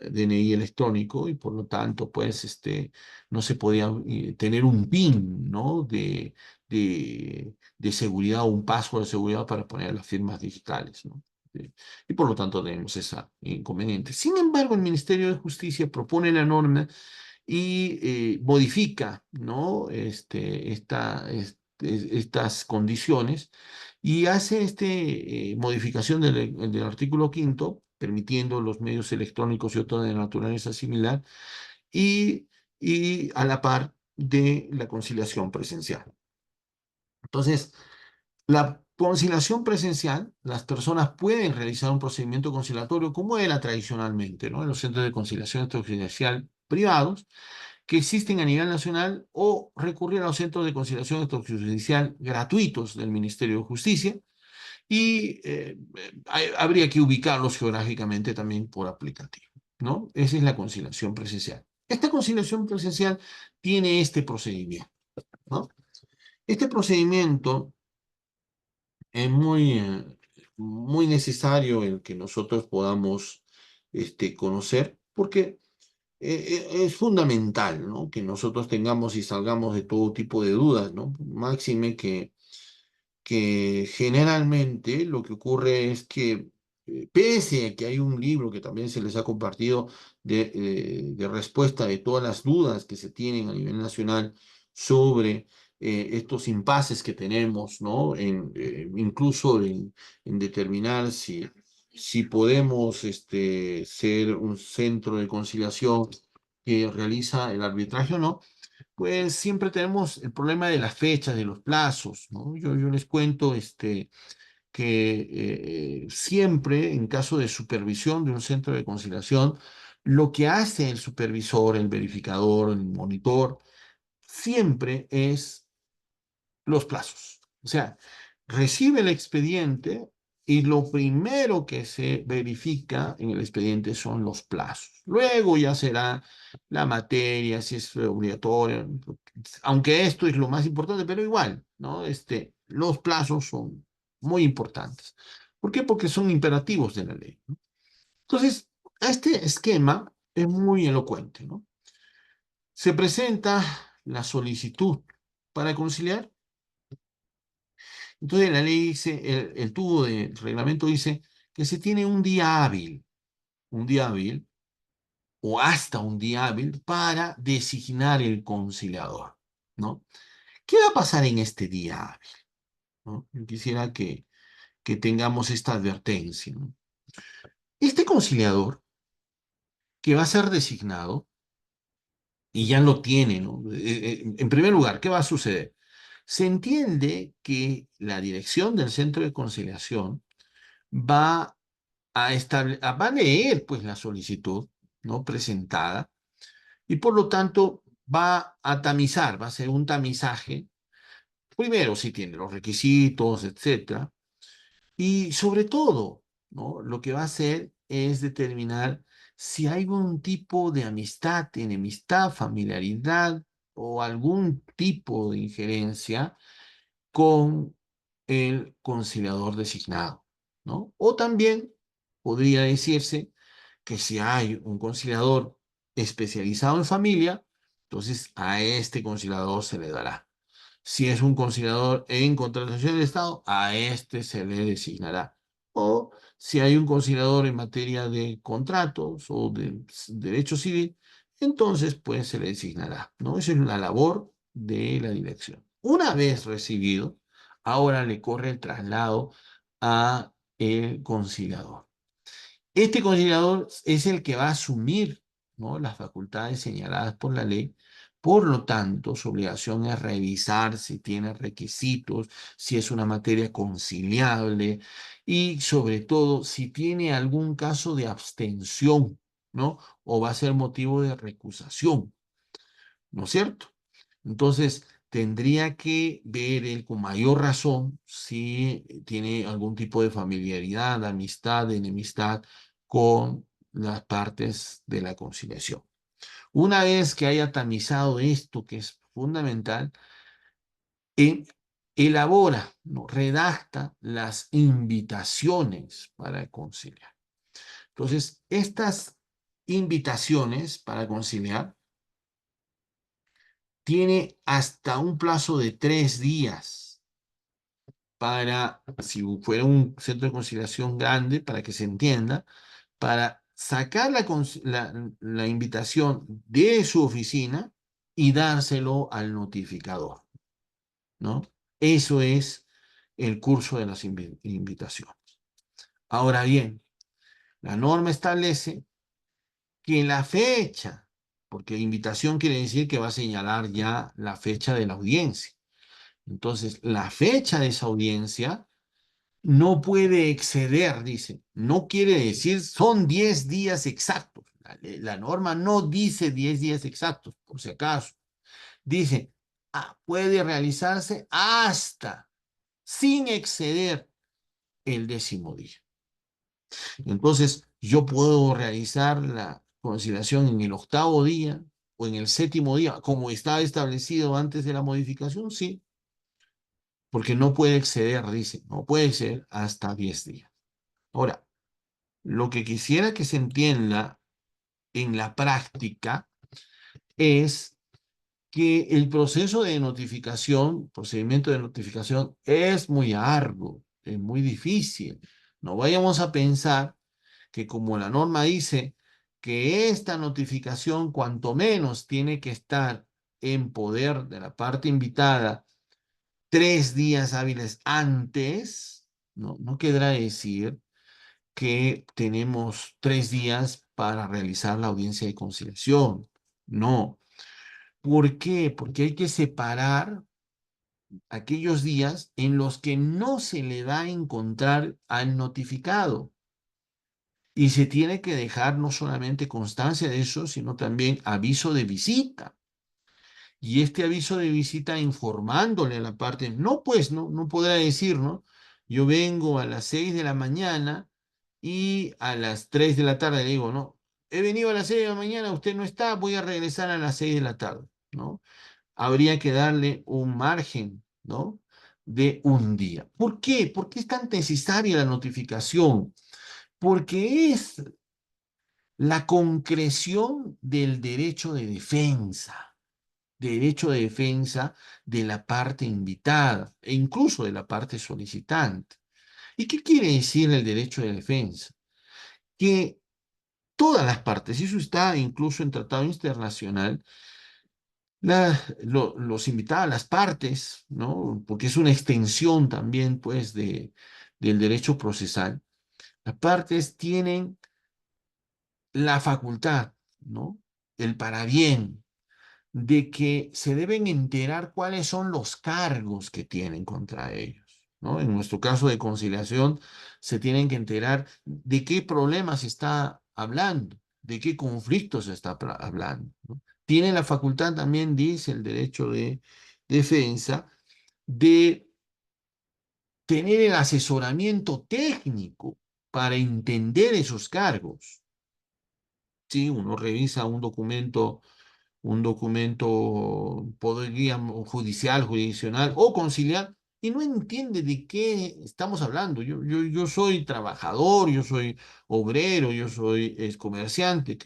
DNI electrónico y por lo tanto, pues, no se podía tener un PIN, ¿no? De seguridad o un password de seguridad para poner las firmas digitales, ¿no? Y por lo tanto tenemos esa inconveniente. Sin embargo, el Ministerio de Justicia propone la norma y modifica, ¿no? Estas condiciones y hace modificación del artículo quinto, permitiendo los medios electrónicos y otros de naturaleza similar, y, y a la par de la conciliación presencial. Entonces, la conciliación presencial, las personas pueden realizar un procedimiento conciliatorio como era tradicionalmente, ¿no? En los centros de conciliación extrajudicial privados que existen a nivel nacional o recurrir a los centros de conciliación extrajudicial gratuitos del Ministerio de Justicia y habría que ubicarlos geográficamente también por aplicativo, ¿no? Esa es la conciliación presencial. Esta conciliación presencial tiene este procedimiento, ¿no? Este procedimiento es muy necesario el que nosotros podamos conocer porque es fundamental, ¿no? Que nosotros tengamos y salgamos de todo tipo de dudas, ¿no? Máxime que generalmente lo que ocurre es que, pese a que hay un libro que también se les ha compartido de respuesta de todas las dudas que se tienen a nivel nacional sobre estos impases que tenemos, ¿no? Incluso en determinar si podemos ser un centro de conciliación que realiza el arbitraje o no, pues siempre tenemos el problema de las fechas, de los plazos, ¿no? Yo les cuento que siempre en caso de supervisión de un centro de conciliación, lo que hace el supervisor, el verificador, el monitor, siempre es los plazos. O sea, recibe el expediente y lo primero que se verifica en el expediente son los plazos. Luego ya será la materia, si es obligatoria, aunque esto es lo más importante, pero igual, ¿no? Los plazos son muy importantes. ¿Por qué? Porque son imperativos de la ley, ¿no? Entonces, este esquema es muy elocuente, ¿no? Se presenta la solicitud para conciliar. Entonces la ley dice, el tubo de reglamento dice que se tiene un día hábil o hasta un día hábil para designar el conciliador, ¿no? ¿Qué va a pasar en este día hábil? ¿No? Yo quisiera que tengamos esta advertencia, ¿no? Este conciliador que va a ser designado, y ya lo tiene, ¿no? En primer lugar, ¿qué va a suceder? Se entiende que la dirección del centro de conciliación va va a leer pues la solicitud, ¿no? Presentada y por lo tanto va a tamizar, va a hacer un tamizaje, primero si tiene los requisitos, etcétera, y sobre todo, ¿no? Lo que va a hacer es determinar si hay algún tipo de amistad, enemistad, familiaridad o algún tipo de injerencia con el conciliador designado, ¿no? O también podría decirse que si hay un conciliador especializado en familia, entonces a este conciliador se le dará. Si es un conciliador en contratación del Estado, a este se le designará. O si hay un conciliador en materia de contratos o de derecho civil, entonces pues se le designará, ¿no? Esa es la labor de la dirección. Una vez recibido, ahora le corre el traslado a el conciliador. Este conciliador es el que va a asumir, ¿no? Las facultades señaladas por la ley. Por lo tanto, su obligación es revisar si tiene requisitos, si es una materia conciliable y sobre todo si tiene algún caso de abstención, ¿no? O va a ser motivo de recusación, ¿no es cierto? Entonces, tendría que ver él con mayor razón si tiene algún tipo de familiaridad, amistad, enemistad con las partes de la conciliación. Una vez que haya tamizado esto, que es fundamental, en- elabora, ¿no? Redacta las invitaciones para conciliar. Entonces, estas invitaciones para conciliar tiene hasta un plazo de 3 días para, si fuera un centro de conciliación grande, para que se entienda, para sacar la invitación de su oficina y dárselo al notificador, ¿no? Eso es el curso de las invitaciones. Ahora bien, la norma establece que la fecha, porque invitación quiere decir que va a señalar ya la fecha de la audiencia. Entonces, la fecha de esa audiencia no puede exceder, dice. No quiere decir son 10 días exactos. La norma no dice 10 días exactos, por si acaso. Dice, puede realizarse hasta, sin exceder el 10.º día. Entonces, yo puedo realizar la conciliación en el 8.º día o en el 7.º día, como estaba establecido antes de la modificación, sí, porque no puede exceder, dice, no puede exceder hasta 10 días. Ahora, lo que quisiera que se entienda en la práctica es que el proceso de notificación, procedimiento de notificación, es muy arduo, es muy difícil. No vayamos a pensar que como la norma dice que esta notificación cuanto menos tiene que estar en poder de la parte invitada 3 días hábiles antes, no quedará decir que tenemos 3 días para realizar la audiencia de conciliación. No. ¿Por qué? Porque hay que separar aquellos días en los que no se le va a encontrar al notificado. Y se tiene que dejar no solamente constancia de eso, sino también aviso de visita. Y este aviso de visita informándole a la parte, no pues, no podrá decir, ¿no? Yo vengo a las 6 de la mañana y a las 3 de la tarde le digo, no, he venido a las 6 de la mañana, usted no está, voy a regresar a las 6 de la tarde, ¿no? Habría que darle un margen, ¿no? De un día. ¿Por qué? ¿Por qué es tan necesaria la notificación? Porque es la concreción del derecho de defensa de la parte invitada e incluso de la parte solicitante. ¿Y qué quiere decir el derecho de defensa? Que todas las partes, y eso está incluso en tratado internacional, los invitados, las partes, ¿no? Porque es una extensión también, pues, del derecho procesal, las partes tienen la facultad, ¿no? El parabién de que se deben enterar cuáles son los cargos que tienen contra ellos, ¿no? En nuestro caso de conciliación, se tienen que enterar de qué problemas se está hablando, de qué conflictos se está hablando, ¿no? Tienen la facultad también, dice el derecho de defensa, de tener el asesoramiento técnico para entender esos cargos. Sí, uno revisa un documento podría judicial, jurisdiccional o conciliar y no entiende de qué estamos hablando. Yo soy trabajador, yo soy obrero, yo soy comerciante.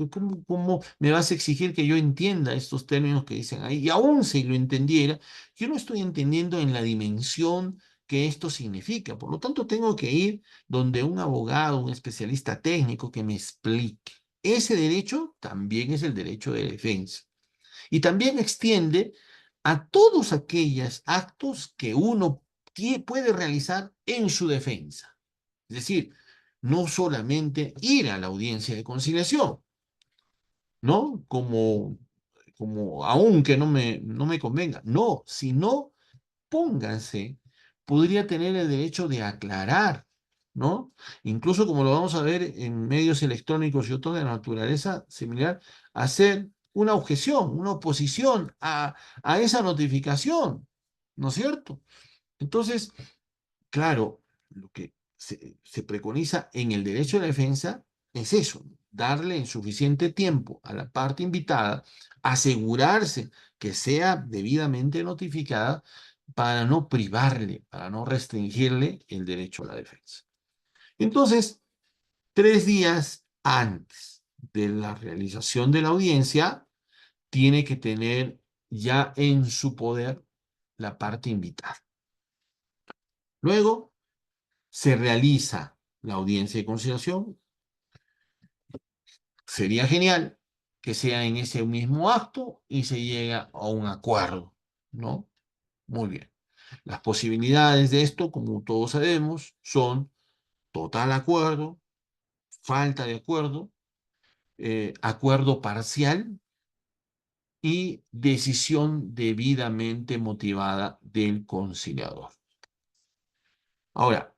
¿Cómo me vas a exigir que yo entienda estos términos que dicen ahí? Y aún si lo entendiera, yo no estoy entendiendo en la dimensión que esto significa. Por lo tanto, tengo que ir donde un abogado, un especialista técnico que me explique. Ese derecho también es el derecho de defensa. Y también extiende a todos aquellos actos que uno puede realizar en su defensa. Es decir, no solamente ir a la audiencia de conciliación, ¿no? Como aunque no me convenga, no, sino pónganse, podría tener el derecho de aclarar, ¿no? Incluso como lo vamos a ver en medios electrónicos y otros de naturaleza similar, hacer una objeción, una oposición a esa notificación, ¿no es cierto? Entonces, claro, lo que se preconiza en el derecho de defensa es eso, darle en suficiente tiempo a la parte invitada, asegurarse que sea debidamente notificada para no privarle, para no restringirle el derecho a la defensa. Entonces, 3 días antes de la realización de la audiencia, tiene que tener ya en su poder la parte invitada. Luego, se realiza la audiencia de conciliación, sería genial que sea en ese mismo acto y se llega a un acuerdo, ¿no? Muy bien. Las posibilidades de esto, como todos sabemos, son total acuerdo, falta de acuerdo, acuerdo parcial y decisión debidamente motivada del conciliador. Ahora,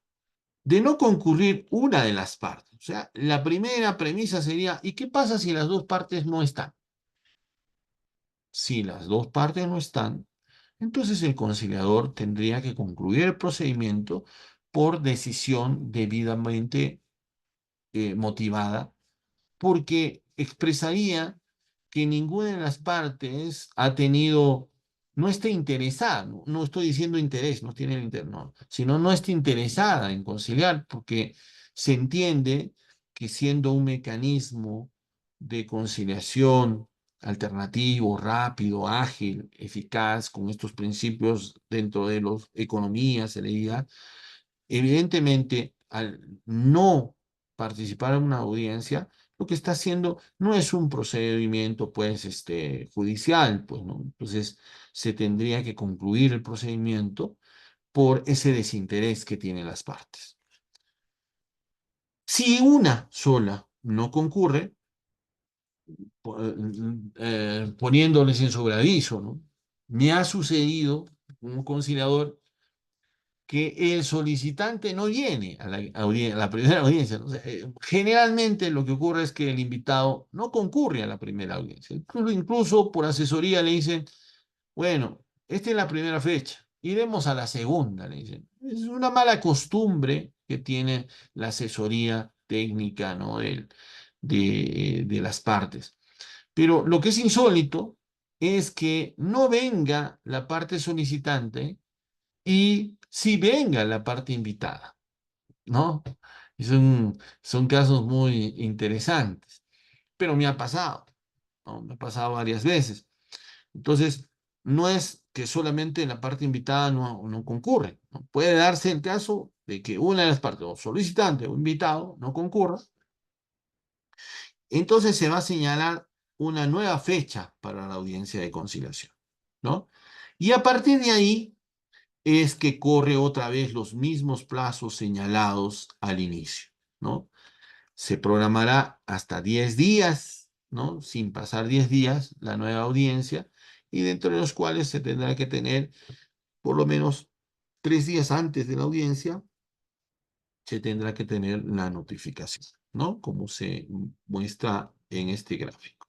de no concurrir una de las partes, o sea, la primera premisa sería, ¿y qué pasa si las dos partes no están? Si las dos partes no están, entonces el conciliador tendría que concluir el procedimiento por decisión debidamente motivada, porque expresaría que ninguna de las partes ha tenido, no está interesada, no estoy diciendo interés, no tiene el interés, no, sino no está interesada en conciliar, porque se entiende que siendo un mecanismo de conciliación alternativo, rápido, ágil, eficaz, con estos principios dentro de la economía, se le diga, evidentemente, al no participar en una audiencia, lo que está haciendo no es un procedimiento, pues, judicial, pues, ¿no? Entonces, se tendría que concluir el procedimiento por ese desinterés que tienen las partes. Si una sola no concurre, poniéndoles en sobreaviso, ¿no? Me ha sucedido un conciliador que el solicitante no viene a la primera audiencia, ¿no? O sea, generalmente lo que ocurre es que el invitado no concurre a la primera audiencia. Incluso por asesoría le dicen, bueno, esta es la primera fecha, iremos a la segunda, le dicen. Es una mala costumbre que tiene la asesoría técnica, ¿no? De las partes. Pero lo que es insólito es que no venga la parte solicitante y si venga la parte invitada, ¿no? Y son casos muy interesantes, pero me ha pasado, ¿no? Me ha pasado varias veces. Entonces, no es que solamente la parte invitada no concurre, ¿no? Puede darse el caso de que una de las partes, o solicitante o invitado, no concurra, entonces se va a señalar una nueva fecha para la audiencia de conciliación, ¿no? Y a partir de ahí es que corre otra vez los mismos plazos señalados al inicio, ¿no? Se programará hasta 10 días, ¿no? Sin pasar 10 días la nueva audiencia y dentro de los cuales se tendrá que tener por lo menos 3 días antes de la audiencia, se tendrá que tener la notificación, ¿no? Como se muestra en este gráfico.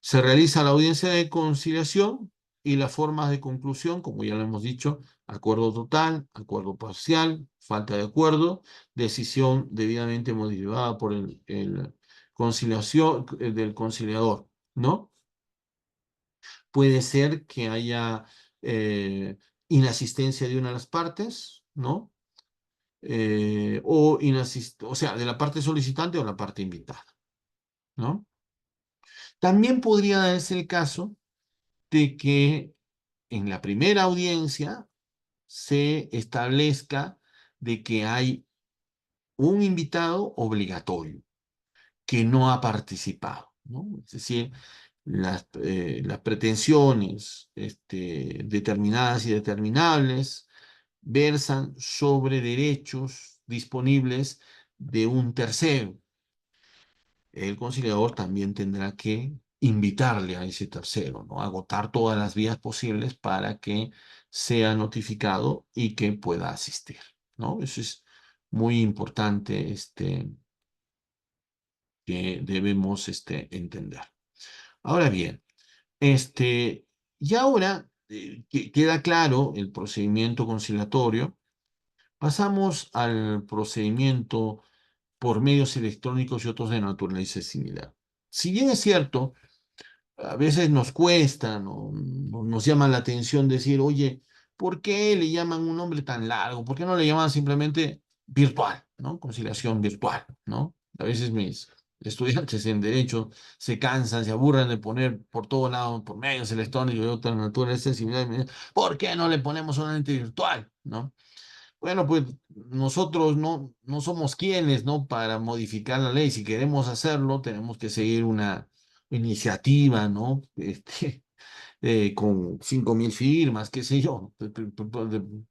Se realiza la audiencia de conciliación y las formas de conclusión, como ya lo hemos dicho, acuerdo total, acuerdo parcial, falta de acuerdo, decisión debidamente motivada por el conciliación del conciliador, ¿no? Puede ser que haya inasistencia de una de las partes, ¿no? O sea, de la parte solicitante o la parte invitada, ¿no? También podría darse el caso de que en la primera audiencia se establezca de que hay un invitado obligatorio que no ha participado, ¿no? Es decir, las pretensiones determinadas y determinables versan sobre derechos disponibles de un tercero. El conciliador también tendrá que invitarle a ese tercero, ¿no? Agotar todas las vías posibles para que sea notificado y que pueda asistir, ¿no? Eso es muy importante, que debemos, entender. Ahora bien, y ahora que queda claro el procedimiento conciliatorio, pasamos al procedimiento por medios electrónicos y otros de naturaleza similar. Si bien es cierto, a veces nos cuesta, nos llama la atención decir, oye, ¿por qué le llaman un nombre tan largo? ¿Por qué no le llaman simplemente virtual, ¿no? Conciliación virtual, ¿no? A veces mis estudiantes en derecho se cansan, se aburren de poner por todo lado, por medios electrónicos y otras naturaleza similar, y me dicen, ¿por qué no le ponemos solamente virtual, ¿no? Bueno, pues nosotros no somos quienes, ¿no? Para modificar la ley. Si queremos hacerlo, tenemos que seguir una iniciativa, ¿no? Con 5.000 firmas, qué sé yo.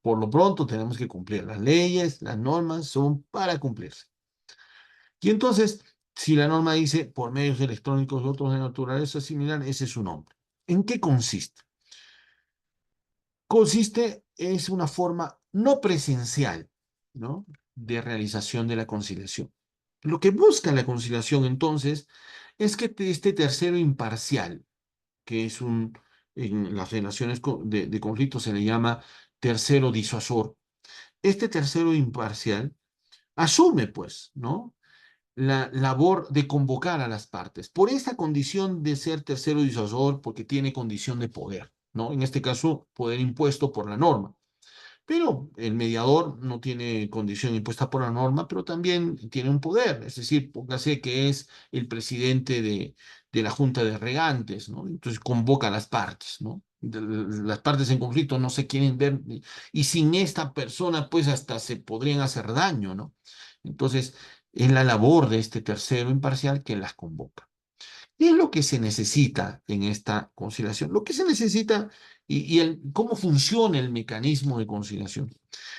Por lo pronto tenemos que cumplir las leyes, las normas son para cumplirse. Y entonces, si la norma dice por medios electrónicos u otros de naturaleza similar, ese es su nombre. ¿En qué consiste? Consiste, es una forma no presencial, ¿no? De realización de la conciliación. Lo que busca la conciliación, entonces, es que este tercero imparcial, que es en las relaciones de conflicto se le llama tercero disuasor, este tercero imparcial asume, pues, ¿no? La labor de convocar a las partes, por esta condición de ser tercero disuasor, porque tiene condición de poder, ¿no? En este caso, poder impuesto por la norma. Pero el mediador no tiene condición impuesta por la norma, pero también tiene un poder, es decir, póngase que es el presidente de la Junta de Regantes, ¿no? Entonces convoca a las partes, ¿no? Las partes en conflicto no se quieren ver y sin esta persona pues hasta se podrían hacer daño, ¿no? Entonces es la labor de este tercero imparcial que las convoca. ¿Qué es lo que se necesita en esta conciliación? Lo que se necesita cómo funciona el mecanismo de conciliación.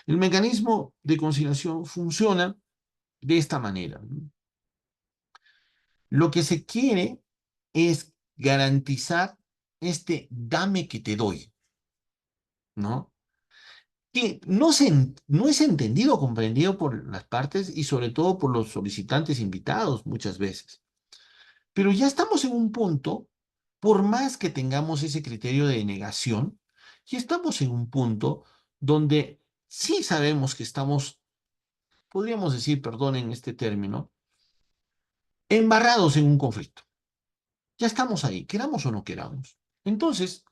El mecanismo de conciliación funciona de esta manera, ¿no? Lo que se quiere es garantizar este dame que te doy, ¿no? Que no es entendido o comprendido por las partes y sobre todo por los solicitantes invitados muchas veces. Pero ya estamos en un punto, por más que tengamos ese criterio de negación, ya estamos en un punto donde sí sabemos que estamos, podríamos decir, perdonen este término, embarrados en un conflicto. Ya estamos ahí, queramos o no queramos. Entonces,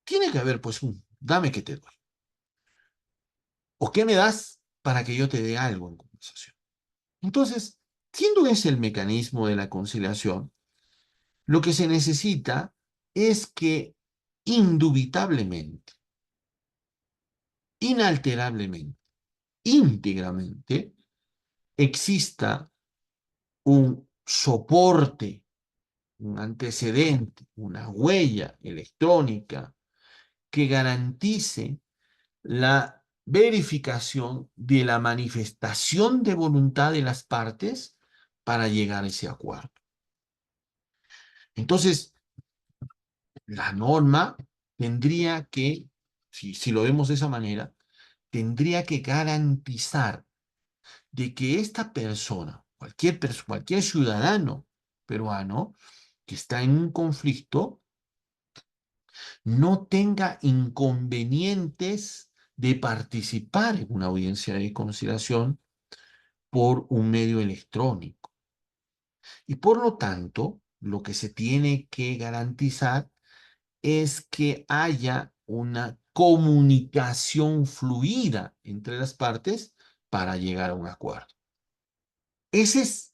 tiene que haber pues un dame que te doy. ¿O qué me das para que yo te dé algo en compensación? Entonces, siendo ese el mecanismo de la conciliación, lo que se necesita es que indubitablemente, inalterablemente, íntegramente, exista un soporte, un antecedente, una huella electrónica que garantice la verificación de la manifestación de voluntad de las partes para llegar a ese acuerdo. Entonces, la norma tendría que, si lo vemos de esa manera, tendría que garantizar de que esta persona, cualquier ciudadano peruano que está en un conflicto, no tenga inconvenientes de participar en una audiencia de conciliación por un medio electrónico. Y por lo tanto, lo que se tiene que garantizar es que haya una comunicación fluida entre las partes para llegar a un acuerdo. Ese es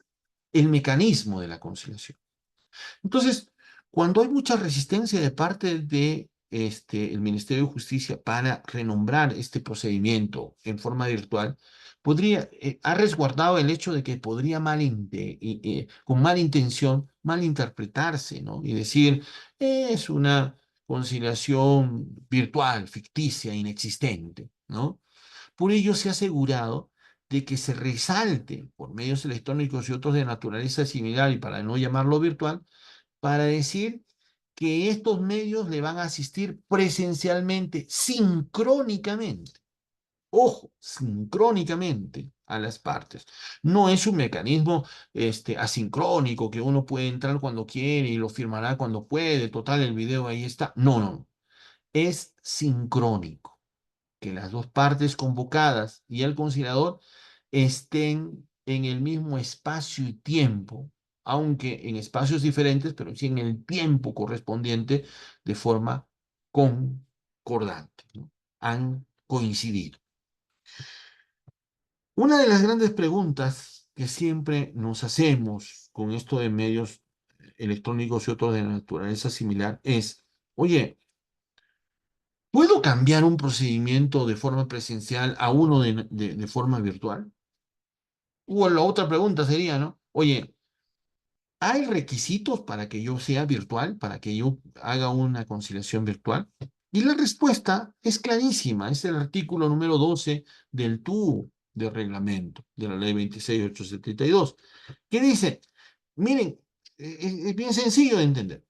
el mecanismo de la conciliación. Entonces, cuando hay mucha resistencia de parte de el Ministerio de Justicia para renombrar este procedimiento en forma virtual, ha resguardado el hecho de que podría con mala intención malinterpretarse, ¿no? Y decir, es una conciliación virtual, ficticia, inexistente, ¿no? Por ello se ha asegurado de que se resalte por medios electrónicos y otros de naturaleza similar, y para no llamarlo virtual, para decir que estos medios le van a asistir presencialmente, sincrónicamente. Ojo, sincrónicamente a las partes. No es un mecanismo asincrónico que uno puede entrar cuando quiere y lo firmará cuando puede. Total, el video ahí está. No, no. Es sincrónico, que las dos partes convocadas y el conciliador estén en el mismo espacio y tiempo, aunque en espacios diferentes, pero sí en el tiempo correspondiente de forma concordante, ¿no? Han coincidido. Una de las grandes preguntas que siempre nos hacemos con esto de medios electrónicos y otros de naturaleza similar es, oye, ¿Puedo cambiar un procedimiento de forma presencial a uno de forma virtual? O la otra pregunta sería, ¿no? Oye, ¿hay requisitos para que yo sea virtual, para que yo haga una conciliación virtual? Y la respuesta es clarísima, es el artículo número 12 del TUO del reglamento de la ley 26.872, que dice, miren, es bien sencillo de entender.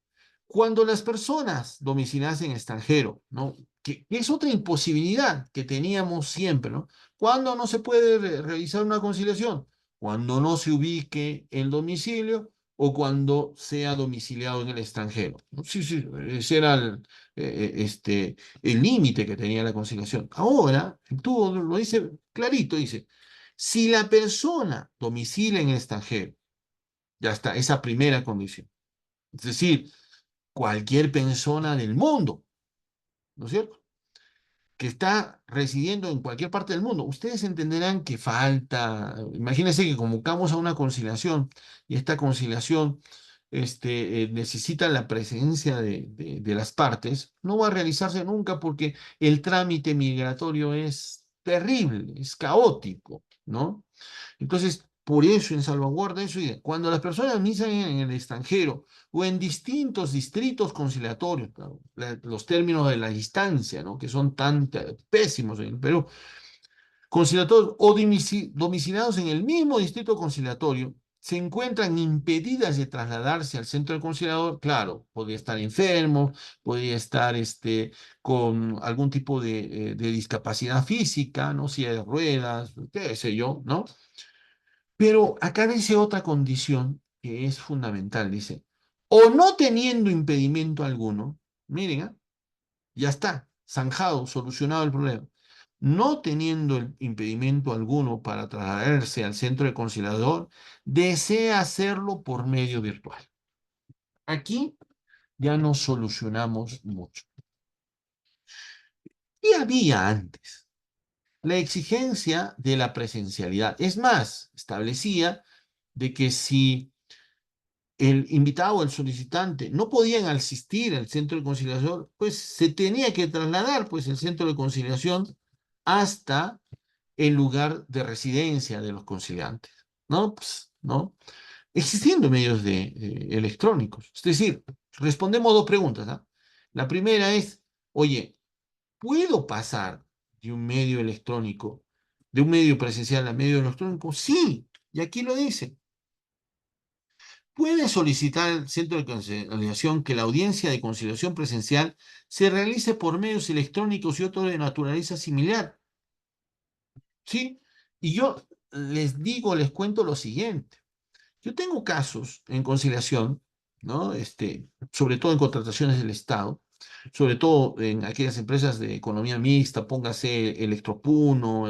Cuando las personas domiciliadas en extranjero, ¿no? Que es otra imposibilidad que teníamos siempre, ¿no? ¿Cuándo no se puede realizar una conciliación? Cuando no se ubique el domicilio o cuando sea domiciliado en el extranjero, ¿no? Sí, sí, ese era el límite que tenía la conciliación. Ahora, tú lo dice clarito, dice, si la persona domicilia en el extranjero, ya está, esa primera condición. Es decir, cualquier persona del mundo, ¿no es cierto? Que está residiendo en cualquier parte del mundo. Ustedes entenderán que falta, imagínense que convocamos a una conciliación y esta conciliación necesita la presencia de las partes, no va a realizarse nunca porque el trámite migratorio es terrible, es caótico, ¿no? Entonces, por eso, en salvaguarda eso, y cuando las personas migran en el extranjero o en distintos distritos conciliatorios, claro, los términos de la distancia, ¿no? Que son tan pésimos en el Perú, conciliatorios o domiciliados en el mismo distrito conciliatorio, se encuentran impedidas de trasladarse al centro del conciliador, claro, podría estar enfermo, podría estar con algún tipo de discapacidad física, ¿no? Silla de ruedas, qué sé yo, ¿no? Pero acá dice otra condición que es fundamental, dice, o no teniendo impedimento alguno, miren, ya está, zanjado, solucionado el problema. No teniendo el impedimento alguno para trasladarse al centro de conciliador, desea hacerlo por medio virtual. Aquí ya nos solucionamos mucho. ¿Qué había antes? La exigencia de la presencialidad. Es más, establecía de que si el invitado, el solicitante, no podían asistir al centro de conciliación, pues se tenía que trasladar pues el centro de conciliación hasta el lugar de residencia de los conciliantes, ¿no? Pues, ¿no? Existiendo medios electrónicos. Es decir, respondemos dos preguntas, ¿no? La primera es, oye, ¿puedo pasar de un medio electrónico, de un medio presencial a medio electrónico? Sí, y aquí lo dice. Puede solicitar al centro de conciliación que la audiencia de conciliación presencial se realice por medios electrónicos y otros de naturaleza similar. ¿Sí? Y yo les digo, les cuento lo siguiente. Yo tengo casos en conciliación, ¿no? Sobre todo en contrataciones del Estado, sobre todo en aquellas empresas de economía mixta, póngase Electropuno,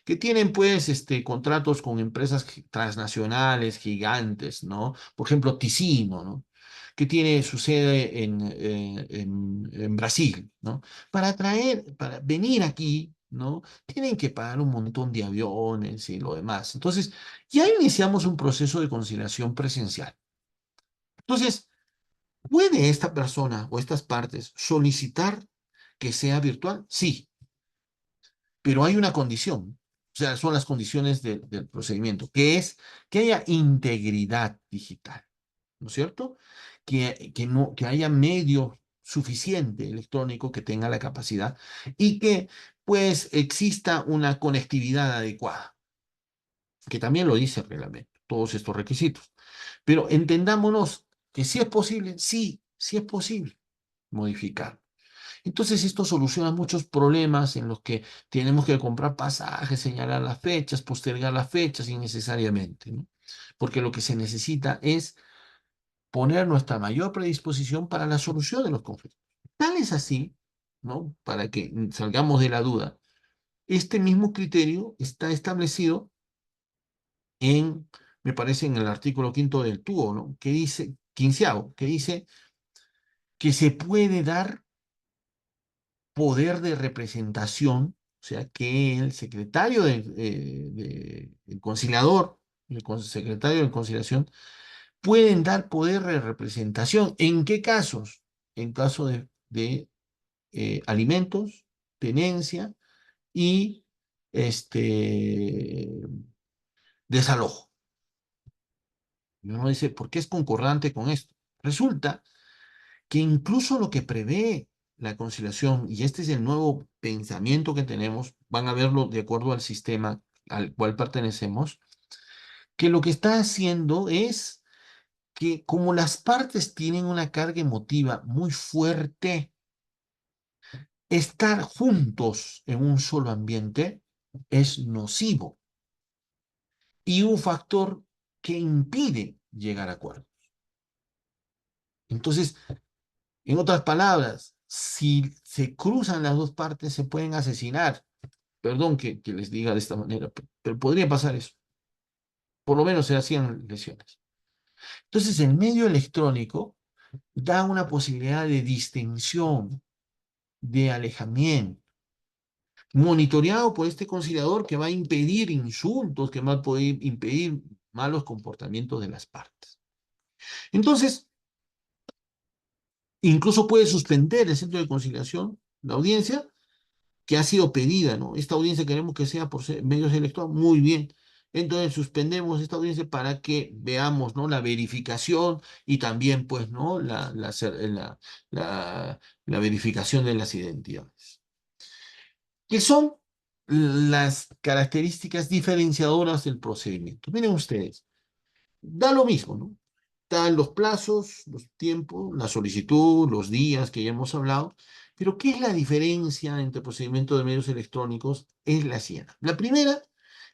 que tienen pues contratos con empresas transnacionales gigantes, ¿no? Por ejemplo, Ticino, ¿no? Que tiene su sede en Brasil, ¿no? Para venir aquí, ¿no? Tienen que pagar un montón de aviones y lo demás. Entonces, ya iniciamos un proceso de conciliación presencial. Entonces, ¿puede esta persona o estas partes solicitar que sea virtual? Sí, pero hay una condición. O sea, son las condiciones del procedimiento, que es que haya integridad digital, ¿no es cierto? No, que haya medio suficiente electrónico que tenga la capacidad y que pues exista una conectividad adecuada, que también lo dice el reglamento, todos estos requisitos. Pero entendámonos que si es posible, sí, sí es posible modificar. Entonces esto soluciona muchos problemas en los que tenemos que comprar pasajes, señalar las fechas, postergar las fechas innecesariamente, ¿no? Porque lo que se necesita es poner nuestra mayor predisposición para la solución de los conflictos. Tal es así, ¿no? Para que salgamos de la duda. Este mismo criterio está establecido me parece, en el artículo quinto del TUO, ¿no? Que dice, quinceavo, que dice que se puede dar poder de representación, o sea, que el secretario el conciliador, secretario de conciliación, pueden dar poder de representación. ¿En qué casos? En caso de alimentos, tenencia y este, desalojo. Y uno dice, ¿por qué es concordante con esto? Resulta que incluso lo que prevé la conciliación, y este es el nuevo pensamiento que tenemos, van a verlo de acuerdo al sistema al cual pertenecemos, que lo que está haciendo es que como las partes tienen una carga emotiva muy fuerte, estar juntos en un solo ambiente es nocivo y un factor que impide llegar a acuerdos. Entonces, en otras palabras, si se cruzan las dos partes, se pueden asesinar. Perdón que les diga de esta manera, pero podría pasar eso. Por lo menos se hacían lesiones. Entonces, el medio electrónico da una posibilidad de distensión, de alejamiento, monitoreado por este conciliador que va a impedir insultos, que va a poder impedir malos comportamientos de las partes. Entonces, incluso puede suspender el centro de conciliación, la audiencia, que ha sido pedida, ¿no? Esta audiencia queremos que sea por medios electorales, muy bien. Entonces suspendemos esta audiencia para que veamos, ¿no? La verificación y también, pues, ¿no? La, la verificación de las identidades. ¿Qué son las características diferenciadoras del procedimiento? Miren ustedes, da lo mismo, ¿no? Dan los plazos, los tiempos, la solicitud, los días que ya hemos hablado, pero ¿qué es la diferencia entre procedimiento de medios electrónicos? Es la siguiente. La primera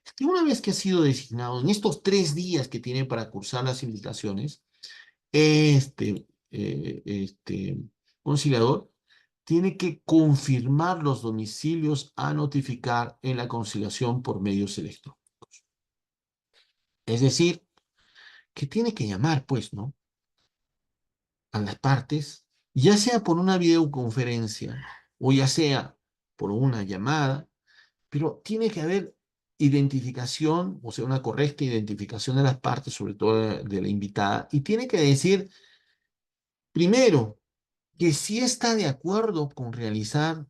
es que una vez que ha sido designado en estos 3 días que tiene para cursar las invitaciones, este conciliador tiene que confirmar los domicilios a notificar en la conciliación por medios electrónicos. Es decir, que tiene que llamar, pues, ¿no? A las partes, ya sea por una videoconferencia o ya sea por una llamada, pero tiene que haber identificación, o sea, una correcta identificación de las partes, sobre todo de la invitada, y tiene que decir, primero, que sí está de acuerdo con realizar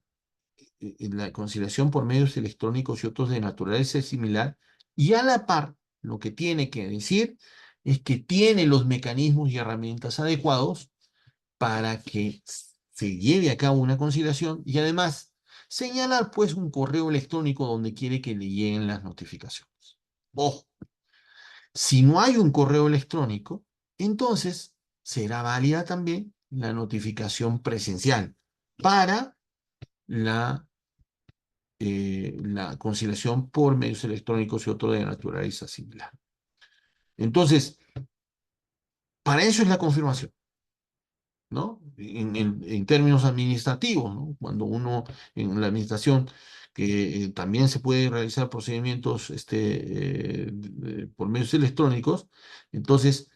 la conciliación por medios electrónicos y otros de naturaleza similar, y a la par, lo que tiene que decir es que tiene los mecanismos y herramientas adecuados para que se lleve a cabo una conciliación y además señalar pues un correo electrónico donde quiere que le lleguen las notificaciones. Ojo, si no hay un correo electrónico, entonces será válida también la notificación presencial para la conciliación por medios electrónicos y otro de naturaleza similar. Entonces, para eso es la confirmación. ¿No? En términos administrativos, ¿no? Cuando uno en la administración, que también se puede realizar procedimientos por medios electrónicos, entonces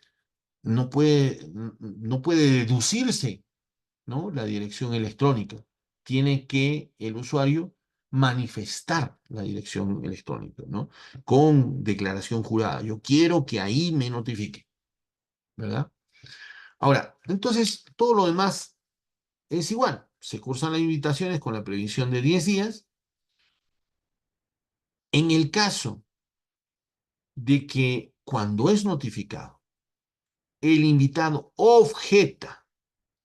no puede deducirse, ¿no? La dirección electrónica. Tiene que el usuario manifestar la dirección electrónica, ¿no? Con declaración jurada. Yo quiero que ahí me notifique, ¿verdad? Ahora, entonces, todo lo demás es igual, se cursan las invitaciones con la previsión de 10 días. En el caso de que cuando es notificado, el invitado objeta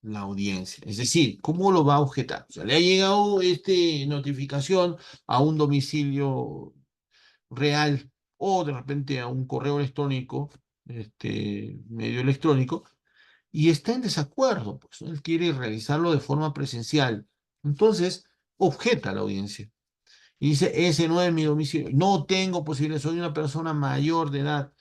la audiencia, es decir, ¿cómo lo va a objetar? O sea, le ha llegado notificación a un domicilio real o de repente a un correo electrónico, medio electrónico, y está en desacuerdo, pues, ¿no? Él quiere realizarlo de forma presencial. Entonces, objeta la audiencia. Y dice, ese no es mi domicilio, no tengo posibilidad, soy una persona mayor de edad,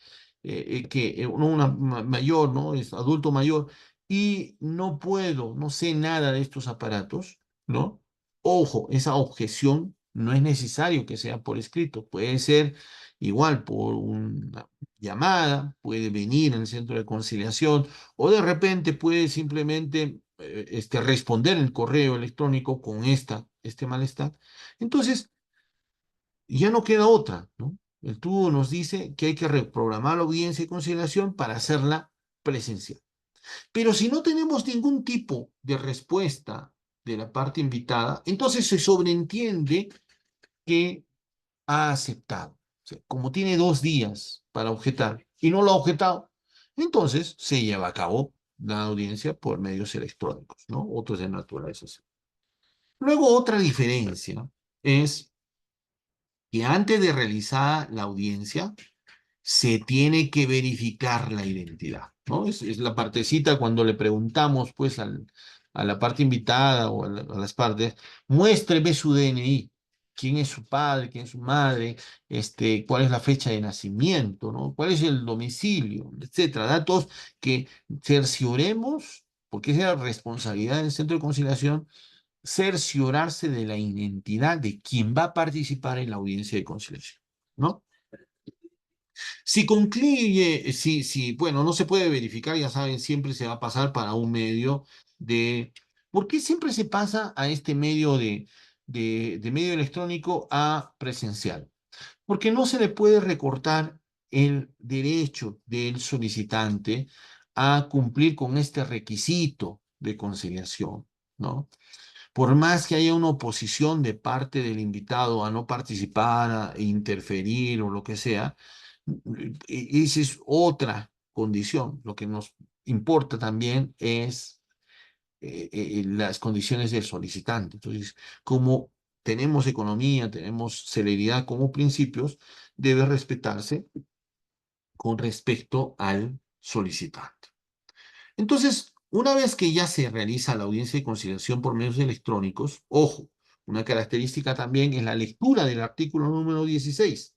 no mayor, ¿no? Es adulto mayor, y no puedo, no sé nada de estos aparatos, ¿no? Ojo, esa objeción no es necesario que sea por escrito, puede ser igual por una llamada, puede venir en el centro de conciliación, o de repente puede simplemente responder el correo electrónico con este malestar. Entonces, ya no queda otra, ¿no? El tubo nos dice que hay que reprogramar la audiencia y conciliación para hacerla presencial. Pero si no tenemos ningún tipo de respuesta de la parte invitada, entonces se sobreentiende que ha aceptado. O sea, como tiene 2 días para objetar y no lo ha objetado, entonces se lleva a cabo la audiencia por medios electrónicos, ¿no? Otros de naturaleza. Luego, otra diferencia es que antes de realizar la audiencia, se tiene que verificar la identidad, ¿no? Es la partecita cuando le preguntamos, pues, a la parte invitada o a las partes, muéstreme su DNI, quién es su padre, quién es su madre, cuál es la fecha de nacimiento, ¿no? Cuál es el domicilio, etcétera. Datos que cercioremos, porque esa es la responsabilidad del centro de conciliación, cerciorarse de la identidad de quien va a participar en la audiencia de conciliación, ¿no? Si concluye, bueno, no se puede verificar, ya saben, siempre se va a pasar para un medio de... ¿Por qué siempre se pasa a este medio de medio electrónico a presencial? Porque no se le puede recortar el derecho del solicitante a cumplir con este requisito de conciliación, ¿no? Por más que haya una oposición de parte del invitado a no participar, a interferir o lo que sea, esa es otra condición. Lo que nos importa también es las condiciones del solicitante. Entonces, como tenemos economía, tenemos celeridad como principios, debe respetarse con respecto al solicitante. Entonces, una vez que ya se realiza la audiencia de conciliación por medios electrónicos, ojo, una característica también es la lectura del artículo número 16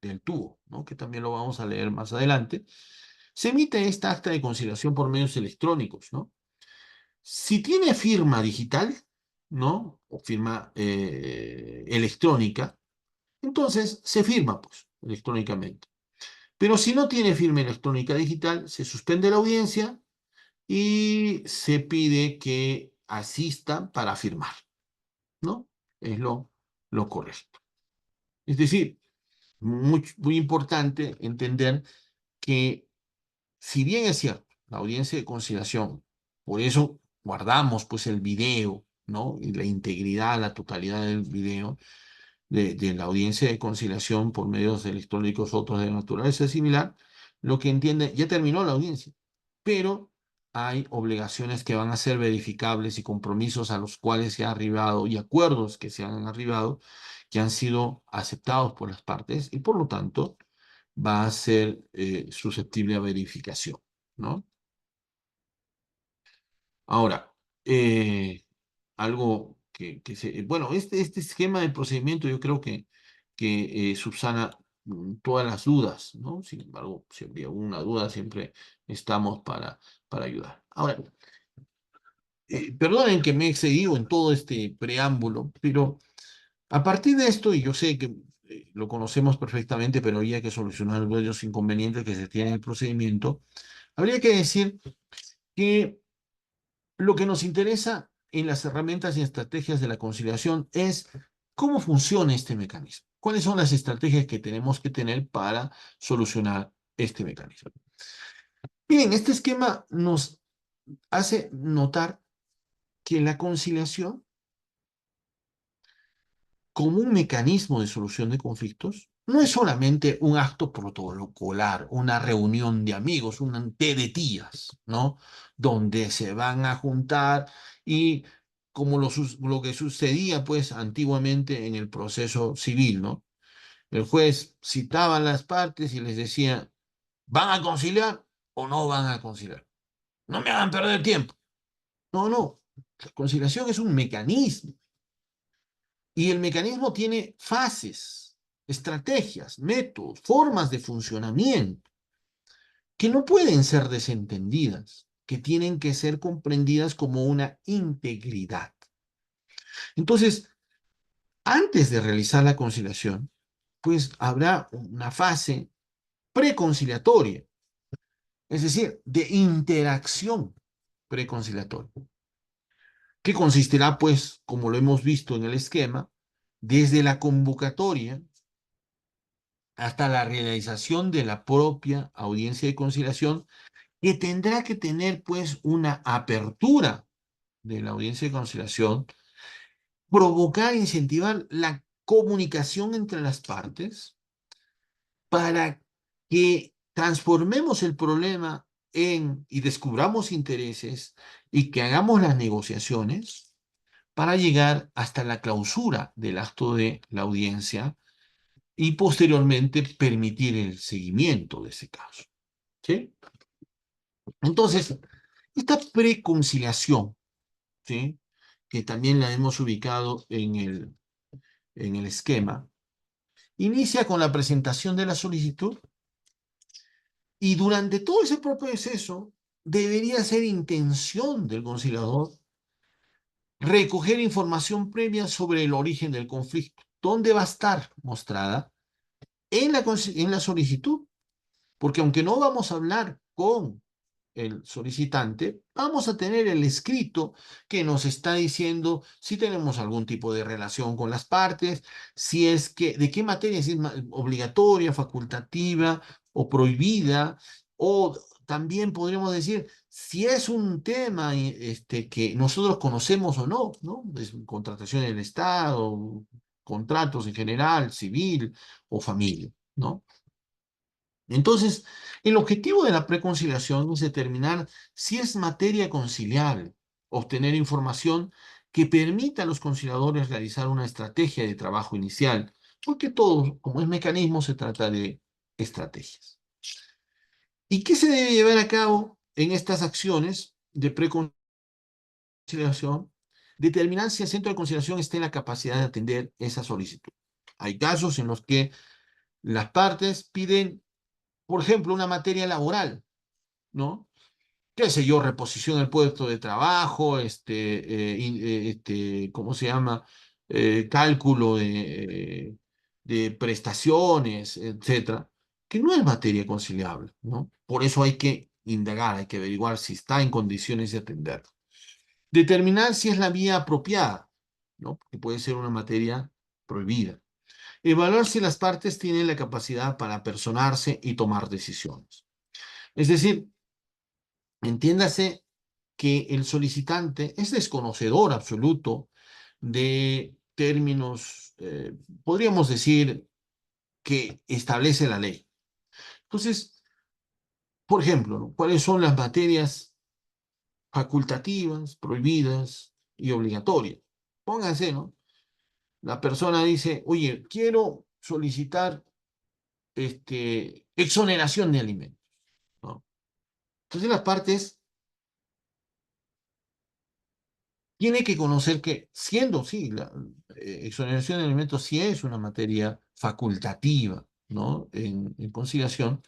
del TUO, ¿no? Que también lo vamos a leer más adelante. Se emite esta acta de conciliación por medios electrónicos, ¿no? Si tiene firma digital, ¿no? O firma electrónica, entonces se firma, pues, electrónicamente. Pero si no tiene firma electrónica digital, se suspende la audiencia y se pide que asistan para firmar, ¿no? Es lo correcto. Es decir, muy importante entender que si bien es cierto, la audiencia de conciliación, por eso guardamos pues el video, ¿no? Y la integridad, la totalidad del video de la audiencia de conciliación por medios electrónicos, otros de naturaleza similar, lo que entiende, ya terminó la audiencia, pero hay obligaciones que van a ser verificables y compromisos a los cuales se ha arribado y acuerdos que se han arribado que han sido aceptados por las partes y por lo tanto va a ser susceptible a verificación, ¿no? Ahora, eh, algo bueno, este esquema de procedimiento yo creo que subsana todas las dudas, ¿no? Sin embargo, si habría alguna duda, siempre estamos para ayudar. Ahora, perdonen que me he excedido en todo este preámbulo, pero a partir de esto, y yo sé que lo conocemos perfectamente, pero había que solucionar los inconvenientes que se tienen en el procedimiento, habría que decir que lo que nos interesa en las herramientas y estrategias de la conciliación es cómo funciona este mecanismo. ¿Cuáles son las estrategias que tenemos que tener para solucionar este mecanismo? Bien, este esquema nos hace notar que la conciliación como un mecanismo de solución de conflictos no es solamente un acto protocolar, una reunión de amigos, un té de tías, ¿no? Donde se van a juntar y como lo que sucedía pues antiguamente en el proceso civil, ¿no? El juez citaba a las partes y les decía, ¿van a conciliar o no van a conciliar? No me hagan perder tiempo. No, no. La conciliación es un mecanismo y el mecanismo tiene fases, estrategias, métodos, formas de funcionamiento que no pueden ser desentendidas, que tienen que ser comprendidas como una integridad. Entonces, antes de realizar la conciliación, pues habrá una fase preconciliatoria, es decir, de interacción preconciliatoria, que consistirá, pues, como lo hemos visto en el esquema, desde la convocatoria hasta la realización de la propia audiencia de conciliación, que tendrá que tener pues una apertura de la audiencia de conciliación provocar, incentivar la comunicación entre las partes para que transformemos el problema y descubramos intereses y que hagamos las negociaciones para llegar hasta la clausura del acto de la audiencia y posteriormente permitir el seguimiento de ese caso. ¿Sí? Entonces, esta preconciliación, ¿sí? Que también la hemos ubicado en el esquema, inicia con la presentación de la solicitud y durante todo ese proceso debería ser intención del conciliador recoger información previa sobre el origen del conflicto, donde va a estar mostrada en la solicitud, porque aunque no vamos a hablar con el solicitante, vamos a tener el escrito que nos está diciendo si tenemos algún tipo de relación con las partes, si es que, de qué materia, si es obligatoria, facultativa o prohibida, o también podríamos decir si es un tema que nosotros conocemos o no, ¿no? Es contratación del Estado, contratos en general, civil o familia, ¿no? Entonces, el objetivo de la preconciliación es determinar si es materia conciliable, obtener información que permita a los conciliadores realizar una estrategia de trabajo inicial, porque todo, como es mecanismo, se trata de estrategias. ¿Y qué se debe llevar a cabo en estas acciones de preconciliación? Determinar si el centro de conciliación está en la capacidad de atender esa solicitud. Hay casos en los que las partes piden, por ejemplo, una materia laboral, ¿no? Qué sé yo, reposición del puesto de trabajo, ¿cómo se llama? Cálculo de prestaciones, etcétera, que no es materia conciliable, ¿no? Por eso hay que indagar, hay que averiguar si está en condiciones de atender. Determinar si es la vía apropiada, ¿no? Que puede ser una materia prohibida. Evaluar si las partes tienen la capacidad para personarse y tomar decisiones. Es decir, entiéndase que el solicitante es desconocedor absoluto de términos, podríamos decir, que establece la ley. Entonces, por ejemplo, ¿no? ¿Cuáles son las materias facultativas, prohibidas y obligatorias? Pónganse, ¿no? La persona dice, oye, quiero solicitar exoneración de alimentos, ¿no? Entonces las partes tiene que conocer que, siendo, sí, la exoneración de alimentos sí es una materia facultativa, ¿no? En conciliación,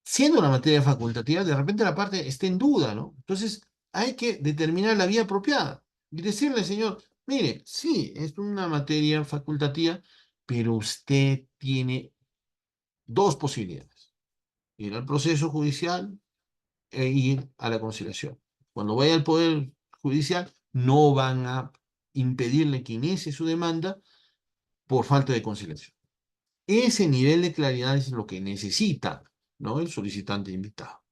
siendo una materia facultativa, de repente la parte está en duda, ¿no? Entonces, hay que determinar la vía apropiada y decirle, señor, mire, sí, es una materia facultativa, pero usted tiene dos posibilidades: ir al proceso judicial e ir a la conciliación. Cuando vaya al Poder Judicial, no van a impedirle que inicie su demanda por falta de conciliación. Ese nivel de claridad es lo que necesita, ¿no? El solicitante invitado.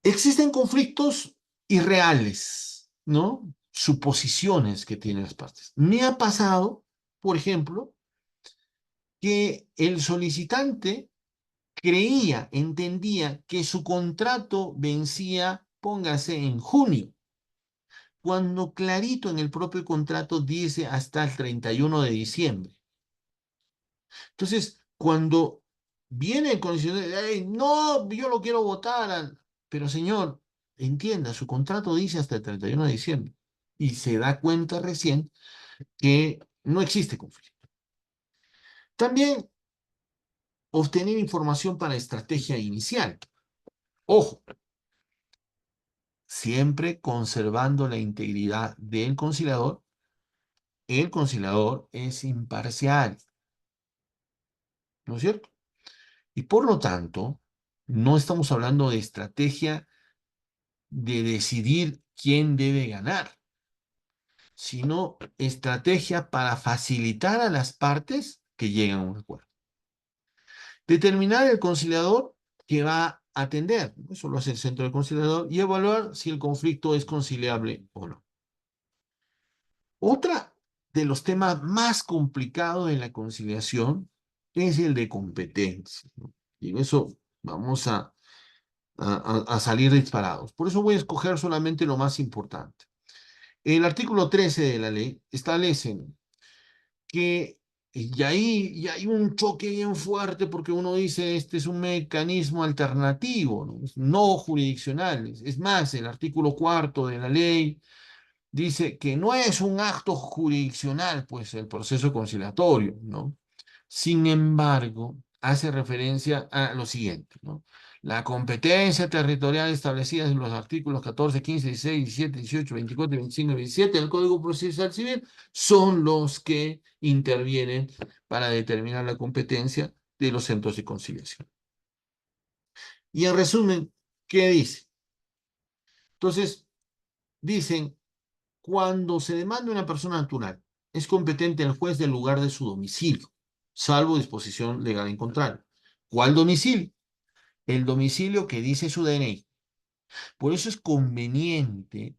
Existen conflictos irreales, ¿no? Suposiciones que tienen las partes. Me ha pasado, por ejemplo, que el solicitante creía, entendía que su contrato vencía, póngase, en junio, cuando clarito en el propio contrato dice hasta el 31 de diciembre. Entonces, cuando viene el condicional, "Ey, no, yo lo quiero votar", pero señor, entienda, su contrato dice hasta el 31 de diciembre y se da cuenta recién que no existe conflicto. También obtener información para estrategia inicial. Ojo, siempre conservando la integridad del conciliador. El conciliador es imparcial, ¿no es cierto? Y por lo tanto, no estamos hablando de estrategia de decidir quién debe ganar, sino estrategia para facilitar a las partes que lleguen a un acuerdo. Determinar el conciliador que va atender, ¿no? Eso lo hace el centro del conciliador, y evaluar si el conflicto es conciliable o no. Otra de los temas más complicados en la conciliación es el de competencia, ¿no? Y en eso vamos a salir disparados. Por eso voy a escoger solamente lo más importante. El artículo 13 de la ley establece que, y hay un choque bien fuerte porque uno dice, este es un mecanismo alternativo, ¿no? No jurisdiccional. Es más, el artículo cuarto de la ley dice que no es un acto jurisdiccional, pues el proceso conciliatorio, ¿no? Sin embargo, hace referencia a lo siguiente, ¿no? La competencia territorial establecida en los artículos 14, 15, 16, 17, 18, 24, 25 y 27 del Código Procesal Civil son los que intervienen para determinar la competencia de los centros de conciliación. Y en resumen, ¿qué dice? Entonces, dicen, cuando se demanda una persona natural, es competente el juez del lugar de su domicilio, salvo disposición legal en contrario. ¿Cuál domicilio? El domicilio que dice su DNI. Por eso es conveniente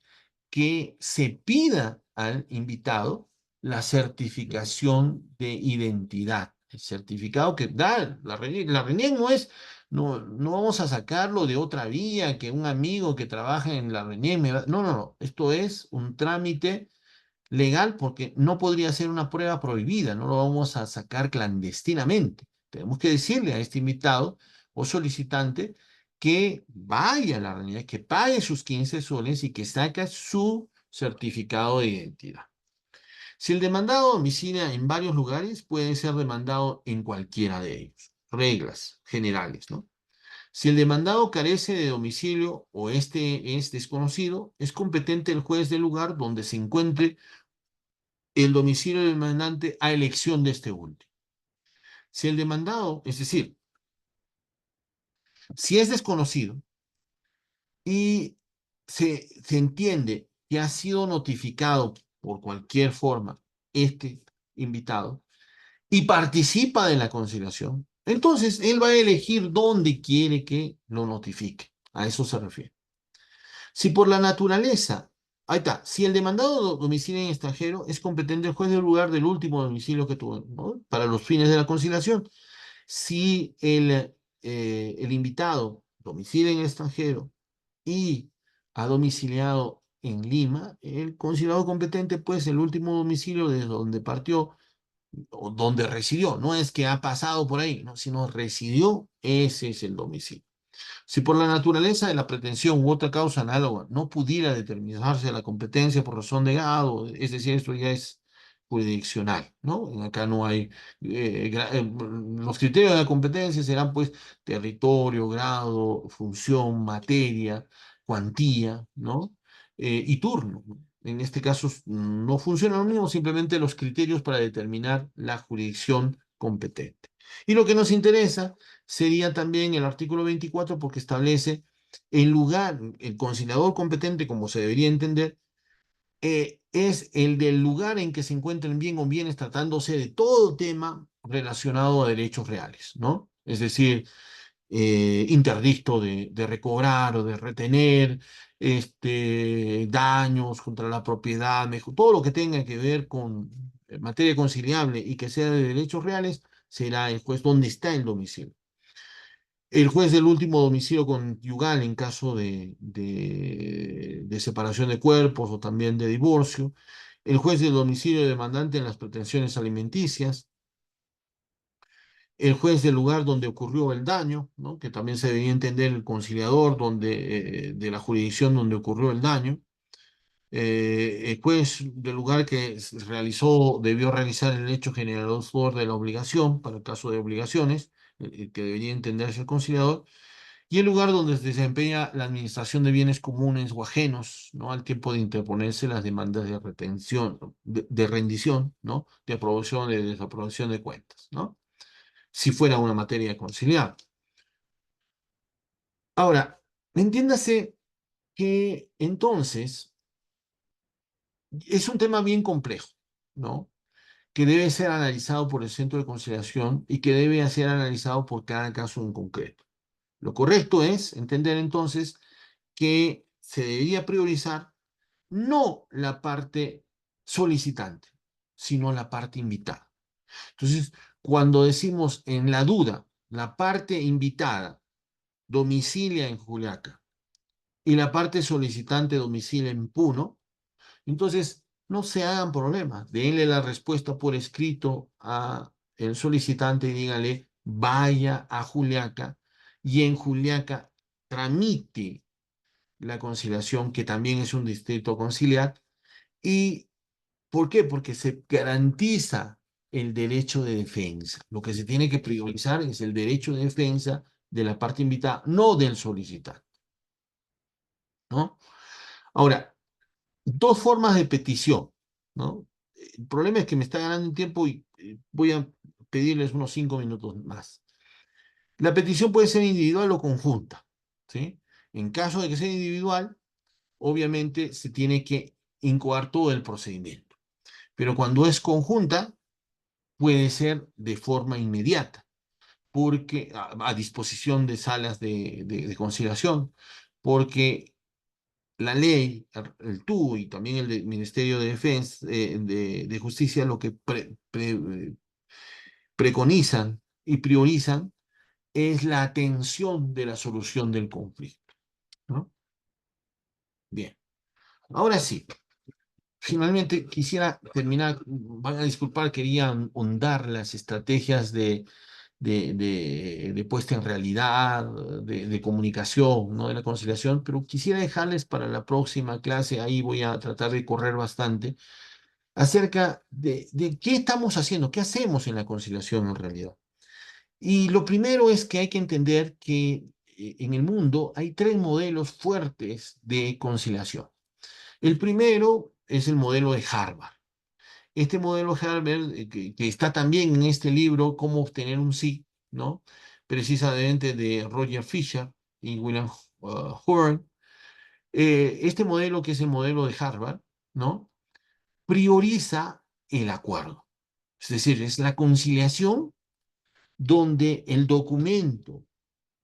que se pida al invitado la certificación de identidad. El certificado que da la RENIEC. La RENIEC no vamos a sacarlo de otra vía, que un amigo que trabaja en la RENIEC me va. No, no, no. Esto es un trámite legal porque no podría ser una prueba prohibida, no lo vamos a sacar clandestinamente. Tenemos que decirle a este invitado o solicitante que vaya a la realidad, que pague sus 15 soles y que saque su certificado de identidad. Si el demandado domicilia en varios lugares, puede ser demandado en cualquiera de ellos. Reglas generales, ¿no? Si el demandado carece de domicilio o este es desconocido, es competente el juez del lugar donde se encuentre el domicilio del demandante a elección de este último. Si el demandado, es decir, si es desconocido y se entiende que ha sido notificado por cualquier forma este invitado y participa de la conciliación, entonces él va a elegir dónde quiere que lo notifique. A eso se refiere. Si por la naturaleza, ahí está, si el demandado domicilia en extranjero, es competente el juez del lugar del último domicilio que tuvo, ¿no? Para los fines de la conciliación. Si el invitado domicilia en extranjero y ha domiciliado en Lima, el conciliado competente, pues el último domicilio de donde partió o donde residió, no es que ha pasado por ahí, ¿no? Sino residió, ese es el domicilio. Si por la naturaleza de la pretensión u otra causa análoga no pudiera determinarse la competencia por razón de grado, es decir, esto ya es jurisdiccional, ¿no? Acá no hay, los criterios de la competencia serán pues territorio, grado, función, materia, cuantía, ¿no? Y turno, ¿no? En este caso no funciona lo mismo, simplemente los criterios para determinar la jurisdicción competente. Y lo que nos interesa sería también el artículo 24 porque establece el lugar, el conciliador competente, como se debería entender, es el del lugar en que se encuentren bien o bienes tratándose de todo tema relacionado a derechos reales, ¿no? Es decir, interdicto de recobrar o de retener, daños contra la propiedad, todo lo que tenga que ver con materia conciliable y que sea de derechos reales, será el juez donde está el domicilio. El juez del último domicilio conyugal en caso de separación de cuerpos o también de divorcio. El juez del domicilio demandante en las pretensiones alimenticias. El juez del lugar donde ocurrió el daño, ¿no? Que también se debía entender el conciliador de la jurisdicción donde ocurrió el daño. El juez del lugar que debió realizar el hecho generador de la obligación, para el caso de obligaciones, que debería entenderse el conciliador, y el lugar donde se desempeña la administración de bienes comunes o ajenos, ¿no? Al tiempo de interponerse las demandas de retención, de rendición, ¿no? De aprobación, de desaprobación de cuentas, ¿no? Si fuera una materia conciliar. Ahora, entiéndase que entonces es un tema bien complejo, ¿no? Que debe ser analizado por el centro de conciliación y que debe ser analizado por cada caso en concreto. Lo correcto es entender entonces que se debería priorizar no la parte solicitante, sino la parte invitada. Entonces, cuando decimos en la duda, la parte invitada domicilia en Juliaca y la parte solicitante domicilia en Puno, entonces no se hagan problemas, denle la respuesta por escrito a el solicitante y dígale, vaya a Juliaca y en Juliaca tramite la conciliación, que también es un distrito conciliar. ¿Y por qué? Porque se garantiza el derecho de defensa. Lo que se tiene que priorizar es el derecho de defensa de la parte invitada, no del solicitante, ¿no? Ahora, dos formas de petición, ¿no? El problema es que me está ganando un tiempo y voy a pedirles unos 5 minutos más. La petición puede ser individual o conjunta, ¿sí? En caso de que sea individual, obviamente se tiene que incoar todo el procedimiento. Pero cuando es conjunta, puede ser de forma inmediata, porque a disposición de salas de conciliación, porque la ley, el TU y también el Ministerio de Defensa, de Justicia, lo que preconizan y priorizan es la atención de la solución del conflicto, ¿no? Bien, ahora sí, finalmente quisiera terminar, van a disculpar, quería ahondar las estrategias de puesta en realidad, de comunicación, ¿no? De la conciliación, pero quisiera dejarles para la próxima clase, ahí voy a tratar de correr bastante, acerca de qué estamos haciendo, qué hacemos en la conciliación en realidad. Y lo primero es que hay que entender que en el mundo hay tres modelos fuertes de conciliación. El primero es el modelo de Harvard. Este modelo Harvard, que está también en este libro, Cómo obtener un sí, ¿no? Precisamente de Roger Fisher y William Horn. Este modelo, que es el modelo de Harvard, ¿no? Prioriza el acuerdo. Es decir, es la conciliación donde el documento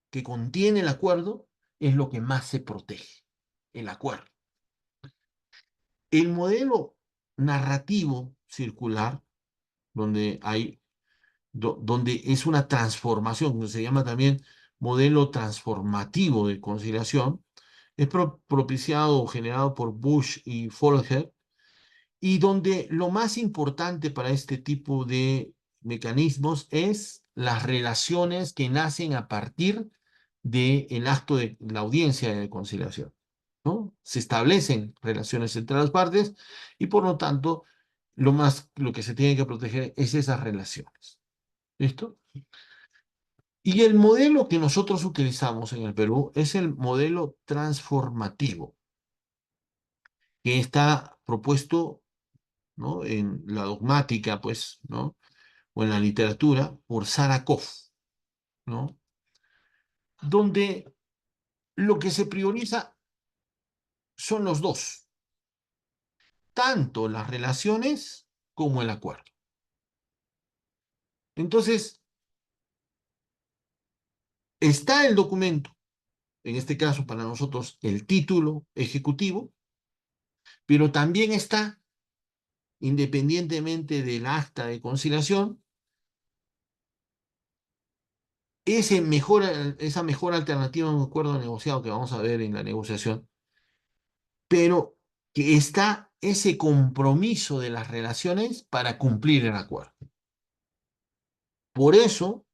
que contiene el acuerdo es lo que más se protege, el acuerdo. El modelo narrativo circular, donde donde es una transformación, que se llama también modelo transformativo de conciliación, es propiciado o generado por Bush y Folger, y donde lo más importante para este tipo de mecanismos es las relaciones que nacen a partir del acto de la audiencia de conciliación, ¿no? Se establecen relaciones entre las partes y por lo tanto lo que se tiene que proteger es esas relaciones. ¿Listo? Y el modelo que nosotros utilizamos en el Perú es el modelo transformativo, que está propuesto, ¿no? En la dogmática, pues, ¿no? O en la literatura por Sarakov, ¿no? Donde lo que se prioriza son los dos, tanto las relaciones como el acuerdo. Entonces, está el documento, en este caso para nosotros el título ejecutivo, pero también está, independientemente del acta de conciliación, esa mejor alternativa a un acuerdo negociado que vamos a ver en la negociación, pero que está ese compromiso de las relaciones para cumplir el acuerdo. Por eso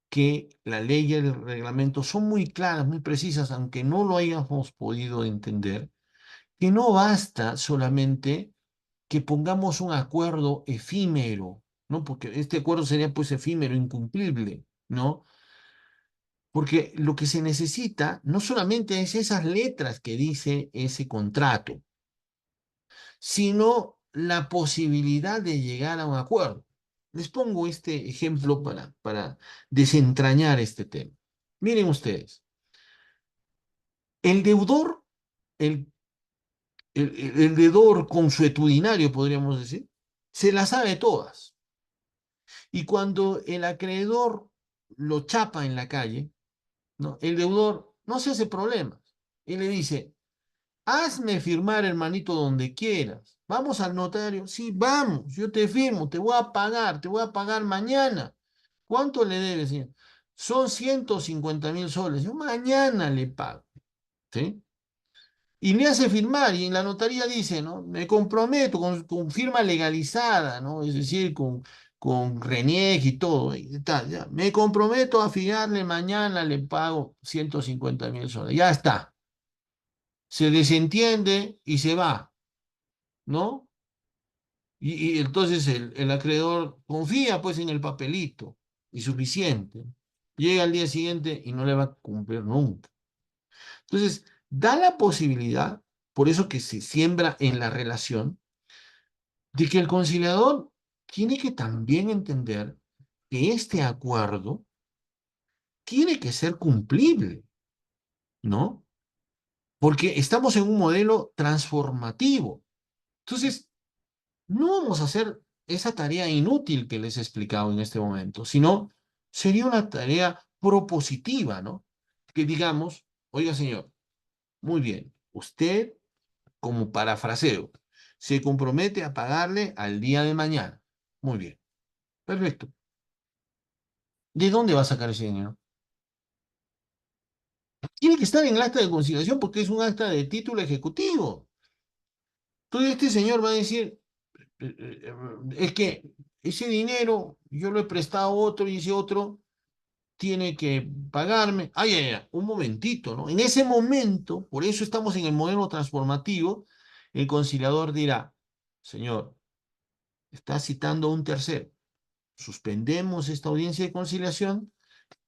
que la ley y el reglamento son muy claras, muy precisas, aunque no lo hayamos podido entender, que no basta solamente que pongamos un acuerdo efímero, ¿no? Porque este acuerdo sería pues efímero, incumplible, ¿no? Porque lo que se necesita no solamente es esas letras que dice ese contrato, sino la posibilidad de llegar a un acuerdo. Les pongo este ejemplo para desentrañar este tema. Miren ustedes, el deudor, el, el deudor consuetudinario, podríamos decir, se las sabe todas. Y cuando el acreedor lo chapa en la calle, ¿no? El deudor no se hace problemas. Y le dice, hazme firmar, hermanito, donde quieras. Vamos al notario. Sí, vamos, yo te firmo, te voy a pagar mañana. ¿Cuánto le debes, señor? Son 150.000 soles. Yo mañana le pago. ¿Sí? Y le hace firmar, y en la notaría dice, ¿no? Me comprometo con firma legalizada, ¿no? Es decir, con RENIEC y todo. Y tal, ya. Me comprometo a fiarle mañana, le pago 150.000 soles. Ya está. Se desentiende y se va, ¿no? Y entonces el acreedor confía pues en el papelito y suficiente. Llega al día siguiente y no le va a cumplir nunca. Entonces, da la posibilidad, por eso que se siembra en la relación, de que el conciliador tiene que también entender que este acuerdo tiene que ser cumplible, ¿no? Porque estamos en un modelo transformativo. Entonces, no vamos a hacer esa tarea inútil que les he explicado en este momento, sino sería una tarea propositiva, ¿no? Que digamos, oiga, señor, muy bien, usted, como parafraseo, se compromete a pagarle al día de mañana. Muy bien, perfecto. ¿De dónde va a sacar ese dinero? Tiene que estar en el acta de conciliación porque es un acta de título ejecutivo. Entonces este señor va a decir, es que ese dinero yo lo he prestado a otro y ese otro tiene que pagarme. Ay, ay, ay, un momentito, ¿no? En ese momento, por eso estamos en el modelo transformativo, el conciliador dirá, señor, está citando a un tercero. Suspendemos esta audiencia de conciliación,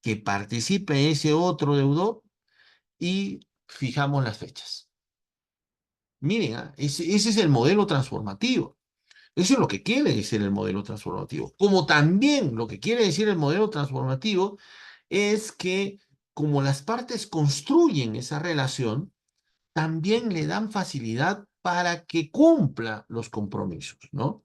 que participe ese otro deudor y fijamos las fechas. Miren, ese es el modelo transformativo. Eso es lo que quiere decir el modelo transformativo. Como también lo que quiere decir el modelo transformativo es que como las partes construyen esa relación, también le dan facilidad para que cumpla los compromisos, ¿no?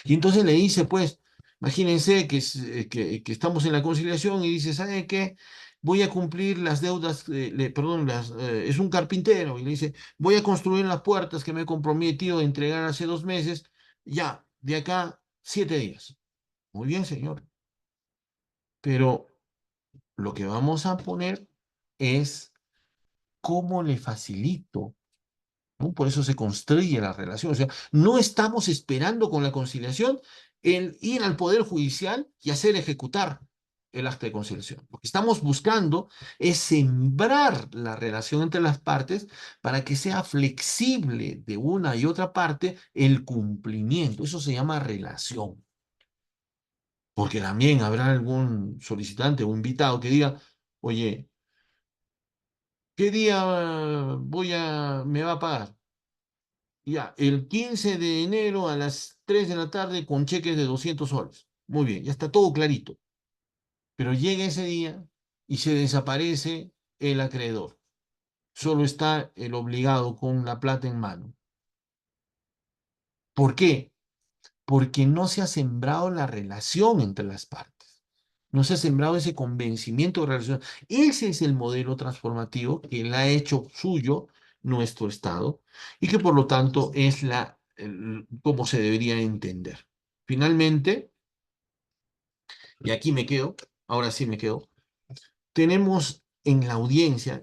Y entonces le dice, pues, imagínense que estamos en la conciliación y dice, ¿sabe qué? Voy a cumplir las deudas, perdón, es un carpintero y le dice, voy a construir las puertas que me he comprometido a entregar hace 2 meses, ya, de acá 7 días. Muy bien, señor. Pero lo que vamos a poner es cómo le facilito, ¿no? Por eso se construye la relación. O sea, no estamos esperando con la conciliación el ir al Poder Judicial y hacer ejecutar el acta de conciliación. Lo que estamos buscando es sembrar la relación entre las partes para que sea flexible de una y otra parte el cumplimiento. Eso se llama relación. Porque también habrá algún solicitante o invitado que diga, oye, ¿qué día me va a pagar? Ya, el 15 de enero a las 3 de la tarde con cheques de 200 soles. Muy bien, ya está todo clarito. Pero llega ese día y se desaparece el acreedor. Solo está el obligado con la plata en mano. ¿Por qué? Porque no se ha sembrado la relación entre las partes. No se ha sembrado ese convencimiento de relación. Ese es el modelo transformativo que la ha hecho suyo nuestro Estado y que por lo tanto es cómo se debería entender. Finalmente, y aquí me quedo, ahora sí me quedo, tenemos en la audiencia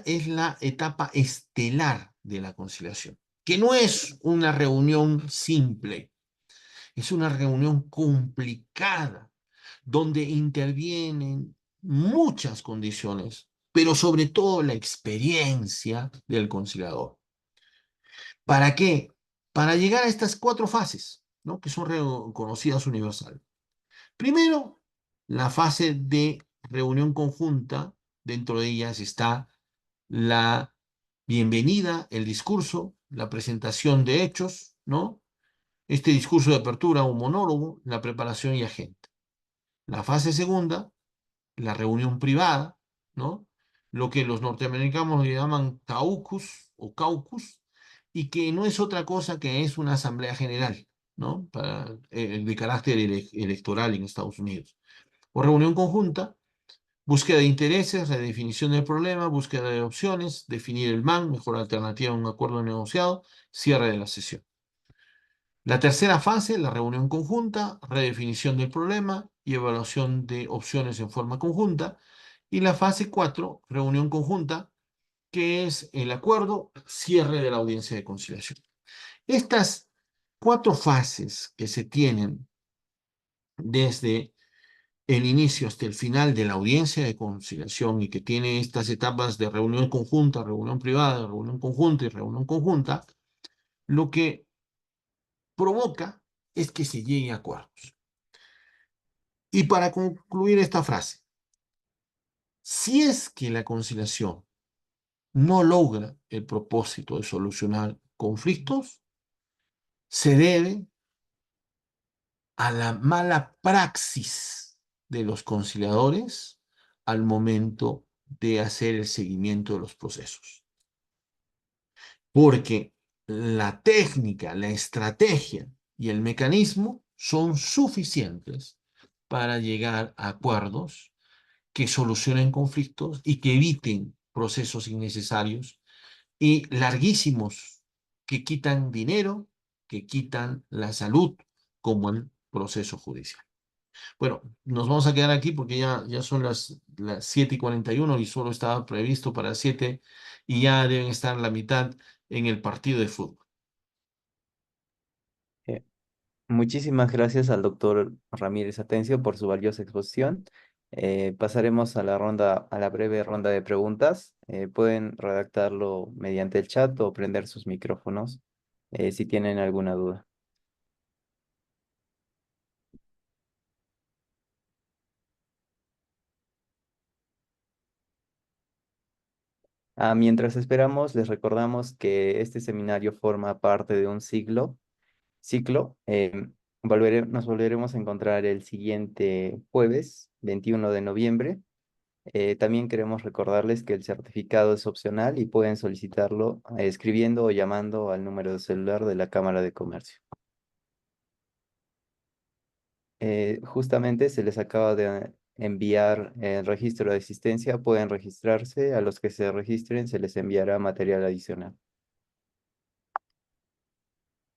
es la etapa estelar de la conciliación, que no es una reunión simple, es una reunión complicada, donde intervienen muchas condiciones, pero sobre todo la experiencia del conciliador. ¿Para qué? Para llegar a estas 4 fases, ¿no? Que son reconocidas universal. Primero, la fase de reunión conjunta. Dentro de ellas está la bienvenida, el discurso, la presentación de hechos, ¿no? Este discurso de apertura o monólogo, la preparación y agenda. La fase segunda, la reunión privada, ¿no? Lo que los norteamericanos le llaman caucus o caucus, y que no es otra cosa que es una asamblea general, ¿no? De carácter electoral en Estados Unidos. O reunión conjunta, Búsqueda de intereses, redefinición del problema, búsqueda de opciones, definir el MAN, mejor alternativa a un acuerdo negociado, cierre de la sesión. La tercera fase, la reunión conjunta, redefinición del problema y evaluación de opciones en forma conjunta. Y la fase 4, reunión conjunta, que es el acuerdo, cierre de la audiencia de conciliación. Estas cuatro fases que se tienen desde el inicio hasta el final de la audiencia de conciliación y que tiene estas etapas de reunión conjunta, reunión privada, reunión conjunta y reunión conjunta, lo que provoca es que se llegue a acuerdos. Y para concluir esta frase, si es que la conciliación no logra el propósito de solucionar conflictos, se debe a la mala praxis de los conciliadores al momento de hacer el seguimiento de los procesos. Porque la técnica, la estrategia y el mecanismo son suficientes para llegar a acuerdos que solucionen conflictos y que eviten procesos innecesarios y larguísimos que quitan dinero, que quitan la salud, como el proceso judicial. Bueno, nos vamos a quedar aquí porque ya son las 7:41 y solo estaba previsto para 7 y ya deben estar la mitad en el partido de fútbol. Eh, Muchísimas gracias al doctor Ramírez Atencio por su valiosa exposición. Pasaremos a la ronda, a la breve ronda de preguntas. Pueden redactarlo mediante el chat o prender sus micrófonos si tienen alguna duda. Mientras esperamos, les recordamos que este seminario forma parte de un ciclo. Nos volveremos a encontrar el siguiente jueves, 21 de noviembre. También queremos recordarles que el certificado es opcional y pueden solicitarlo escribiendo o llamando al número de celular de la Cámara de Comercio. Justamente se les acaba de enviar el registro de asistencia. Pueden registrarse. A los que se registren se les enviará material adicional.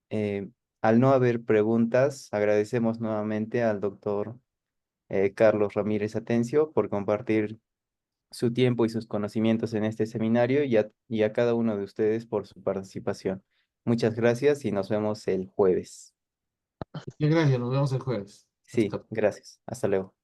Eh, Al no haber preguntas, agradecemos nuevamente al doctor Carlos Ramírez Atencio por compartir su tiempo y sus conocimientos en este seminario y a cada uno de ustedes por su participación. Muchas gracias y nos vemos el jueves. Gracias, nos vemos el jueves. Sí, Hasta gracias. Hasta luego.